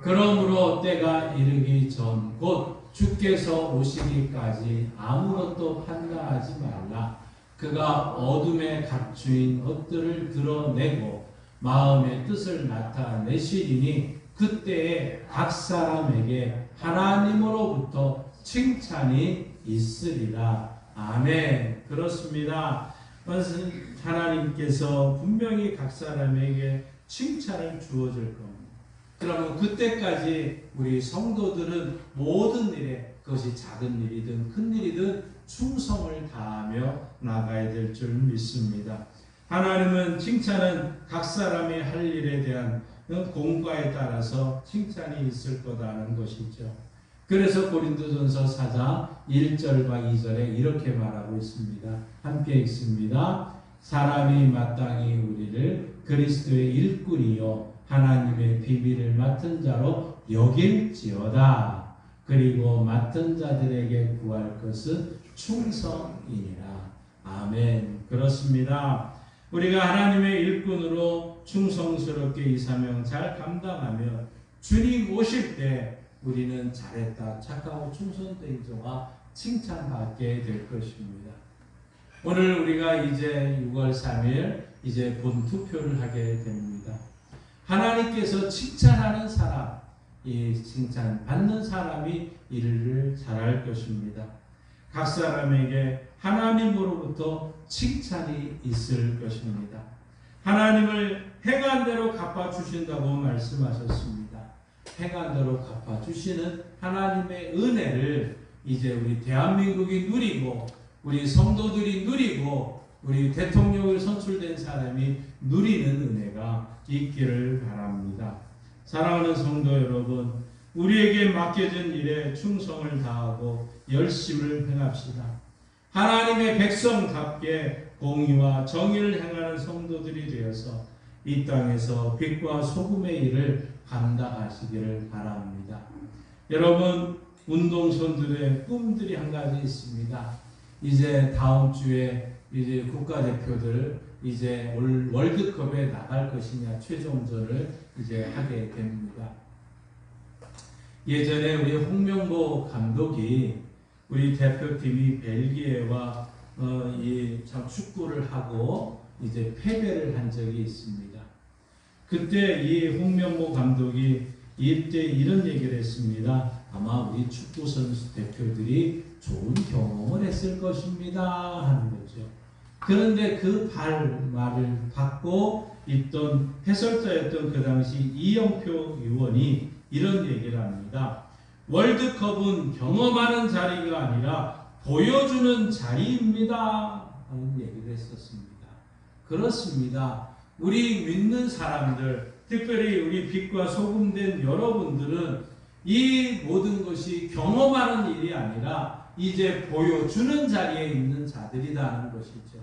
그러므로 때가 이르기 전 곧 주께서 오시기까지 아무것도 판단하지 말라. 그가 어둠에 감추인 것들을 드러내고 마음의 뜻을 나타내시리니 그때에 각 사람에게 하나님으로부터 칭찬이 있으리라. 아멘. 그렇습니다. 하나님께서 분명히 각 사람에게 칭찬을 주어줄 겁니다. 그러면 그때까지 우리 성도들은 모든 일에, 그것이 작은 일이든 큰 일이든 충성을 다하며 나가야 될 줄 믿습니다. 하나님은 칭찬은 각 사람이 할 일에 대한 공과에 따라서 칭찬이 있을 거다는 것이죠. 그래서 고린도전서 4장 1절과 2절에 이렇게 말하고 있습니다. 함께 읽습니다. 사람이 마땅히 우리를 그리스도의 일꾼이요 하나님의 비밀을 맡은 자로 여길지어다. 그리고 맡은 자들에게 구할 것은 충성이니라. 아멘. 그렇습니다. 우리가 하나님의 일꾼으로 충성스럽게 이 사명 잘 감당하며 주님 오실 때 우리는 잘했다, 착하고 충성된 자와 칭찬받게 될 것입니다. 오늘 우리가 이제 6월 3일 이제 본 투표를 하게 됩니다. 하나님께서 칭찬하는 사람, 이 칭찬 받는 사람이 일을 잘할 것입니다. 각 사람에게 하나님으로부터 칭찬이 있을 것입니다. 하나님을 행한 대로 갚아주신다고 말씀하셨습니다. 행한 대로 갚아주시는 하나님의 은혜를 이제 우리 대한민국이 누리고 우리 성도들이 누리고 우리 대통령을 선출된 사람이 누리는 은혜가 있기를 바랍니다. 사랑하는 성도 여러분, 우리에게 맡겨진 일에 충성을 다하고 열심을 행합시다. 하나님의 백성답게 공의와 정의를 행하는 성도들이 되어서 이 땅에서 빛과 소금의 일을 감당하시기를 바랍니다. 여러분, 운동선수들의 꿈들이 한 가지 있습니다. 이제 다음 주에 이제 국가대표들 이제 올 월드컵에 나갈 것이냐 최종전을 이제 하게 됩니다. 예전에 우리 홍명보 감독이 우리 대표팀이 벨기에와 참 축구를 하고 이제 패배를 한 적이 있습니다. 그때 이 홍명보 감독이 이때 이런 얘기를 했습니다. 아마 우리 축구 선수 대표들이 좋은 경험을 했을 것입니다 하는 거죠. 그런데 그 말을 받고 있던 해설자였던 그 당시 이영표 의원이 이런 얘기를 합니다. 월드컵은 경험하는 자리가 아니라 보여주는 자리입니다 하는 얘기를 했었습니다. 그렇습니다. 우리 믿는 사람들, 특별히 우리 빛과 소금 된 여러분들은 이 모든 것이 경험하는 일이 아니라 이제 보여주는 자리에 있는 자들이라는 것이죠.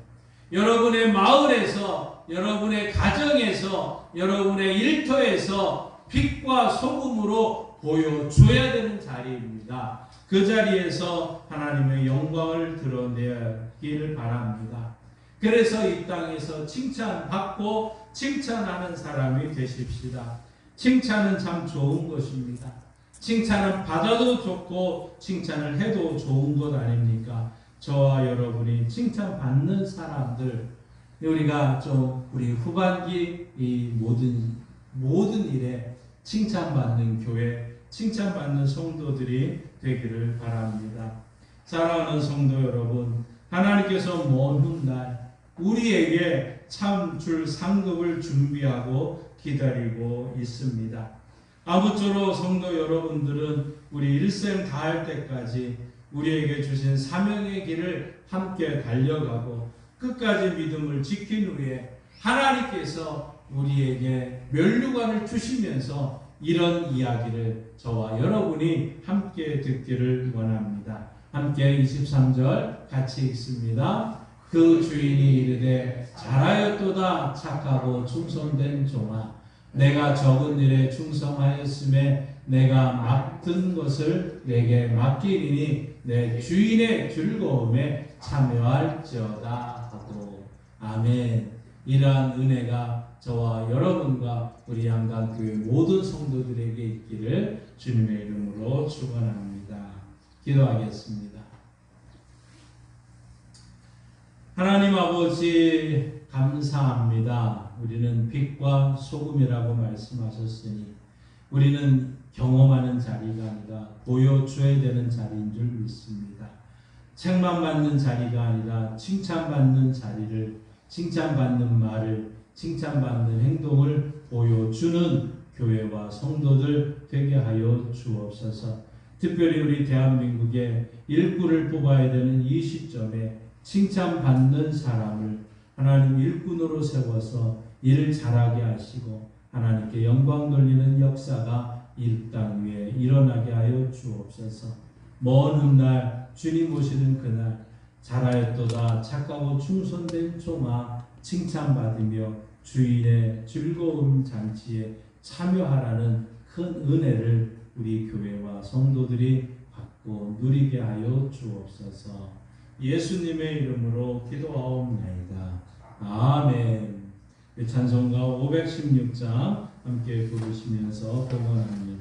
여러분의 마을에서, 여러분의 가정에서, 여러분의 일터에서 빛과 소금으로 보여줘야 되는 자리입니다. 그 자리에서 하나님의 영광을 드러내기를 바랍니다. 그래서 이 땅에서 칭찬받고 칭찬하는 사람이 되십시다. 칭찬은 참 좋은 것입니다. 칭찬은 받아도 좋고 칭찬을 해도 좋은 것 아닙니까? 저와 여러분이 칭찬받는 사람들, 우리가 좀 우리 후반기 이 모든 일에 칭찬받는 교회, 칭찬받는 성도들이 되기를 바랍니다. 사랑하는 성도 여러분, 하나님께서 먼 훗날 우리에게 참 줄 상급을 준비하고 기다리고 있습니다. 아무쪼록 성도 여러분들은 우리 일생 다할 때까지 우리에게 주신 사명의 길을 함께 달려가고 끝까지 믿음을 지킨 후에 하나님께서 우리에게 면류관을 주시면서 이런 이야기를 저와 여러분이 함께 듣기를 원합니다. 함께 23절 같이 읽습니다. 그 주인이 이르되 잘하였도다 착하고 충성된 종아, 내가 적은 일에 충성하였음에 내가 맡은 것을 내게 맡기리니 내 주인의 즐거움에 참여할지어다 하고. 아멘. 이러한 은혜가 저와 여러분과 우리 양강교회 모든 성도들에게 있기를 주님의 이름으로 축원합니다. 기도하겠습니다. 하나님 아버지 감사합니다. 우리는 빛과 소금이라고 말씀하셨으니 우리는 경험하는 자리가 아니라 보여줘야 되는 자리인 줄 믿습니다. 책만 받는 자리가 아니라 칭찬받는 자리를, 칭찬받는 말을, 칭찬받는 행동을 보여주는 교회와 성도들 되게 하여 주옵소서. 특별히 우리 대한민국의 일꾼을 뽑아야 되는 이 시점에 칭찬받는 사람을 하나님 일꾼으로 세워서 일을 잘하게 하시고 하나님께 영광 돌리는 역사가 이 땅 위에 일어나게 하여 주옵소서. 먼 훗날 주님 오시는 그날 잘하였도다 착하고 충성된 종아 칭찬받으며 주인의 즐거움 잔치에 참여하라는 큰 은혜를 우리 교회와 성도들이 받고 누리게 하여 주옵소서. 예수님의 이름으로 기도하옵나이다. 아멘. 찬송가 516장 함께 부르시면서 봉헌합니다.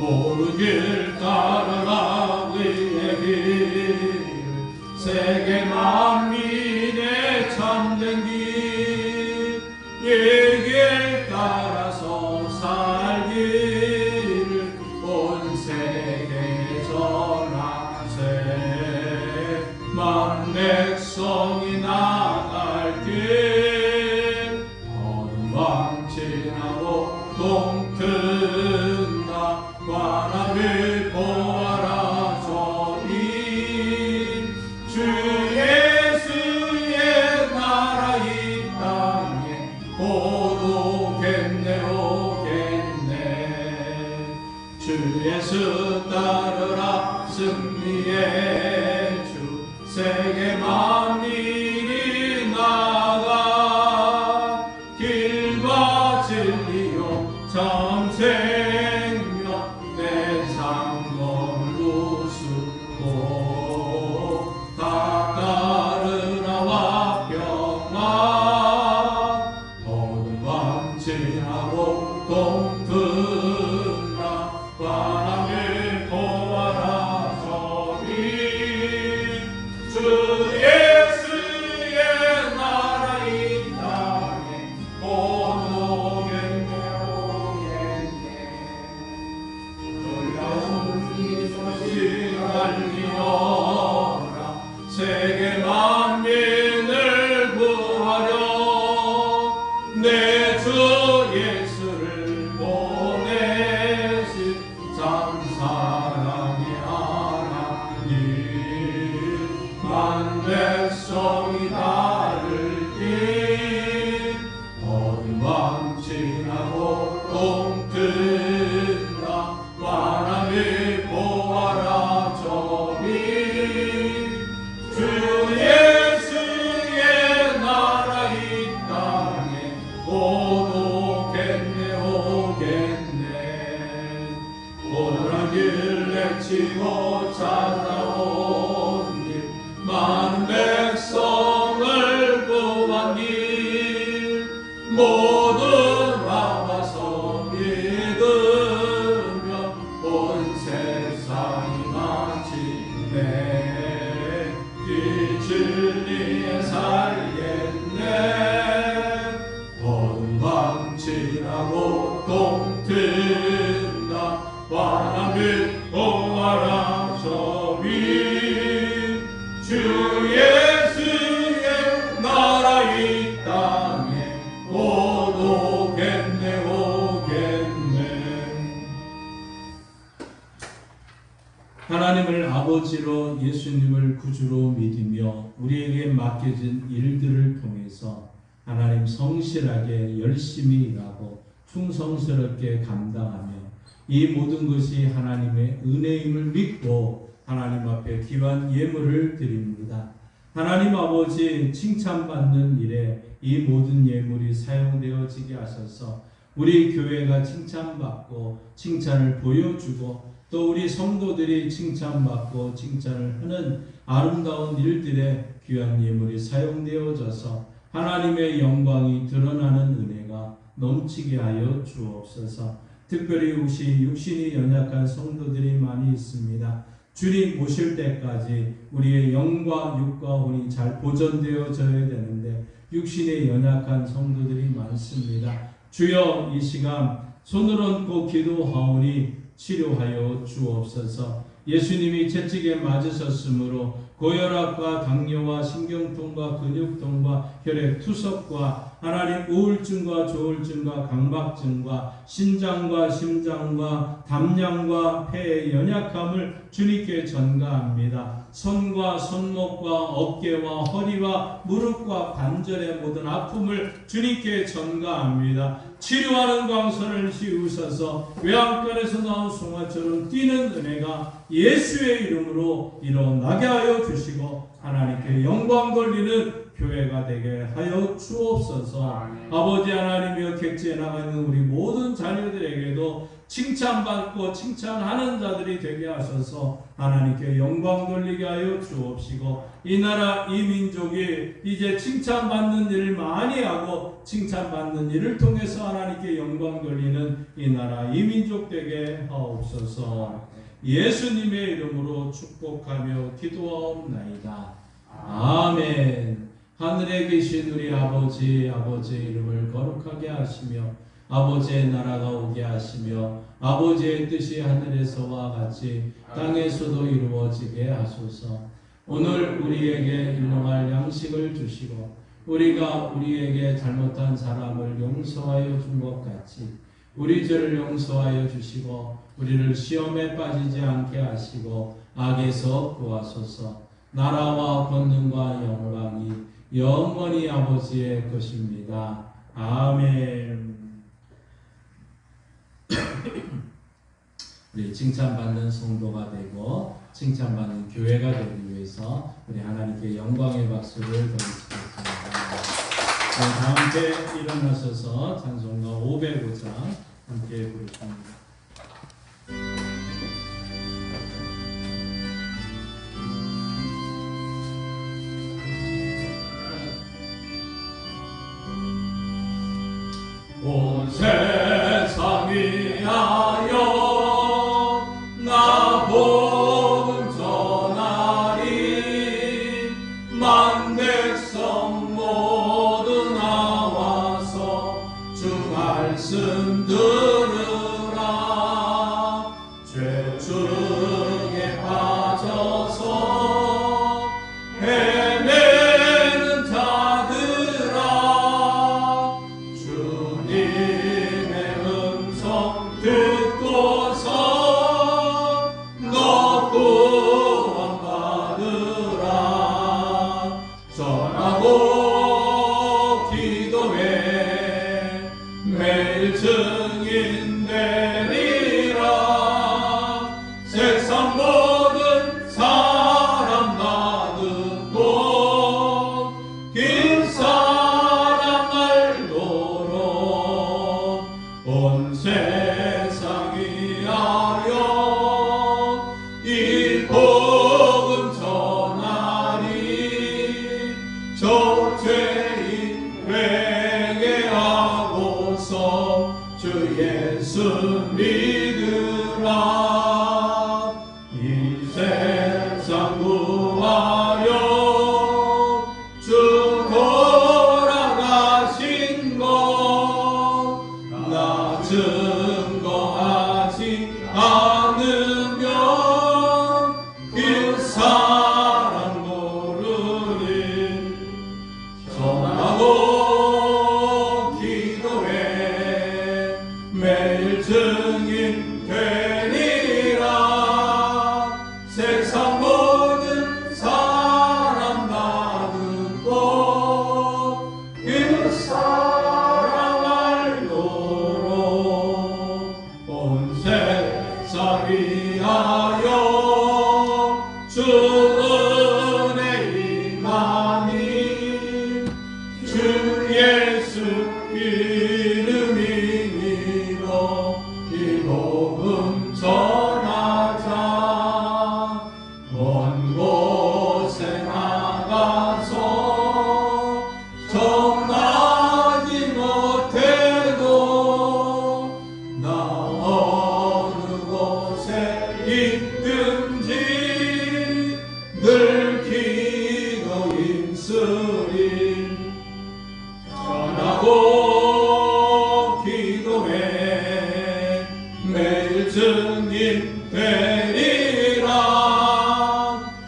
옳은 길 따르라 의의 길 세계 만민의 참된 길 예길 따라서 살기를 온 세계에 전하세 만 백성이 나갈 길 어느 밤 지나고 동튼다 관함을 보아라 저리 주 예수의 나라 이 땅에 오겠네 오겠네 주 예수 따르라 승리의 주 세계 만민이 나가 길과 진리요 참 생명 내 상범을 우수고 다 따르나와 평화 어느 밤 지나고 동트나 바람을 모두 나와서 믿으면 온 세상이 마치네. 이 진리에 살겠네. 건방지라고 동튼다. 바람이 동하라 저위. 주 예수의 나라 이 땅에 곧 오겠네 오겠네. 하나님을 아버지로 예수님을 구주로 믿으며 우리에게 맡겨진 일들을 통해서 하나님 성실하게 열심히 일하고 충성스럽게 감당하며 이 모든 것이 하나님의 은혜임을 믿고 하나님 앞에 귀한 예물을 드립니다. 하나님 아버지, 칭찬받는 일에 이 모든 예물이 사용되어지게 하셔서 우리 교회가 칭찬받고 칭찬을 보여주고 또 우리 성도들이 칭찬받고 칭찬을 하는 아름다운 일들에 귀한 예물이 사용되어져서 하나님의 영광이 드러나는 은혜가 넘치게 하여 주옵소서. 특별히 혹시 육신이 연약한 성도들이 많이 있습니다. 주님 오실 때까지 우리의 영과 육과 혼이 잘 보존되어져야 되는데 육신에 연약한 성도들이 많습니다. 주여 이 시간 손을 얹고 기도하오니 치료하여 주옵소서. 예수님이 채찍에 맞으셨으므로 고혈압과 당뇨와 신경통과 근육통과 혈액투석과 하나님 우울증과 조울증과 강박증과 신장과 심장과 담량과 폐의 연약함을 주님께 전가합니다. 손과 손목과 어깨와 허리와 무릎과 관절의 모든 아픔을 주님께 전가합니다. 치료하는 광선을 씌우셔서 외양간에서 나온 송아처럼 뛰는 은혜가 예수의 이름으로 일어나게 하여 주시고 하나님께 영광 돌리는 교회가 되게 하여 주옵소서. 아버지 하나님이여 객지에 나가 있는 우리 모든 자녀들에게도 칭찬받고 칭찬하는 자들이 되게 하셔서 하나님께 영광 돌리게 하여 주옵시고 이 나라 이 민족이 이제 칭찬받는 일을 많이 하고 칭찬받는 일을 통해서 하나님께 영광 돌리는 이 나라 이 민족 되게 하옵소서. 예수님의 이름으로 축복하며 기도하옵나이다. 아멘. 하늘에 계신 우리 아버지, 아버지의 이름을 거룩하게 하시며 아버지의 나라가 오게 하시며 아버지의 뜻이 하늘에서와 같이 땅에서도 이루어지게 하소서. 오늘 우리에게 일용할 양식을 주시고 우리가 우리에게 잘못한 사람을 용서하여 준 것 같이 우리 죄를 용서하여 주시고 우리를 시험에 빠지지 않게 하시고 악에서 구하소서. 나라와 권능과 영광이 영원히 아버지의 것입니다. 아멘. 우리 칭찬받는 성도가 되고 칭찬받는 교회가 되기 위해서 우리 하나님께 영광의 박수를 드리겠습니다. 다 함께 일어나셔서 찬송가 505장 함께 부르십니다. 온 세상이 하여 나 복음 전하리. 만백성 모두 나와서 주 말씀 들으라. 죄중에 빠져서 헤매는 자들아 주님의 음성 듣고서 너 구원 받으라. 전하고 기도해 매일 증인 되리라. 세상 모든 사람 듣고 긴 사랑 말도록 온 세상이 하여 이 복음 전하리. 저 죄인 회개하라. 주 예수 믿으라. 이 세상 구하여 주 돌아가신 것 나 증거하지 않으면 그 사랑 모르리. 전하고 기도해 매일 증인 되리라. 세상 모든 사람 다 듣고 그 사랑 알도록 온 세상 위하여 주 은혜 임하니 주 예수 이름 믿어 이 복음 전하자. 먼 곳에 나가서 전하지 못해도 나 어느 곳에 있든지 늘 기도 힘쓰리. 전하고 기도해 매일 증인 되리라.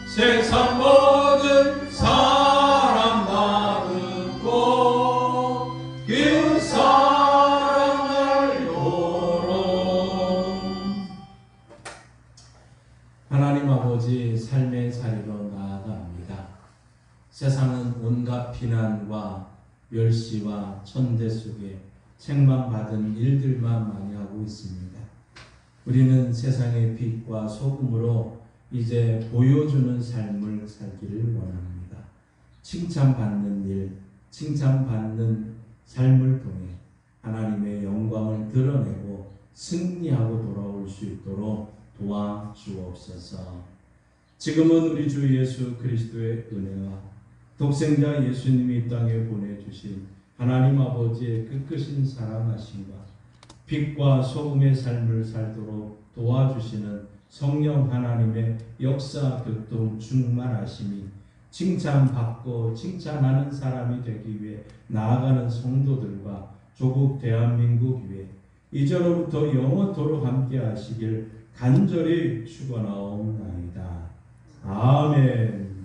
세상 모든 사람 다 듣고 그 사랑 알도록. 하나님 아버지, 삶의 자리로 나아갑니다. 세상은 온갖 비난과 멸시와 천대 속에 책망받은 일들만 많이 하고 있습니다. 우리는 세상의 빛과 소금으로 이제 보여주는 삶을 살기를 원합니다. 칭찬받는 일, 칭찬받는 삶을 통해 하나님의 영광을 드러내고 승리하고 돌아올 수 있도록 도와주옵소서. 지금은 우리 주 예수 그리스도의 은혜와 독생자 예수님이 이 땅에 보내주신 하나님 아버지의 끝끝인 사랑하심과 빛과 소금의 삶을 살도록 도와주시는 성령 하나님의 역사 교통 충만하심이 칭찬받고 칭찬하는 사람이 되기 위해 나아가는 성도들과 조국 대한민국 위에 이제로부터 영원토록 함께 하시길 간절히 축원하옵나이다. 아멘.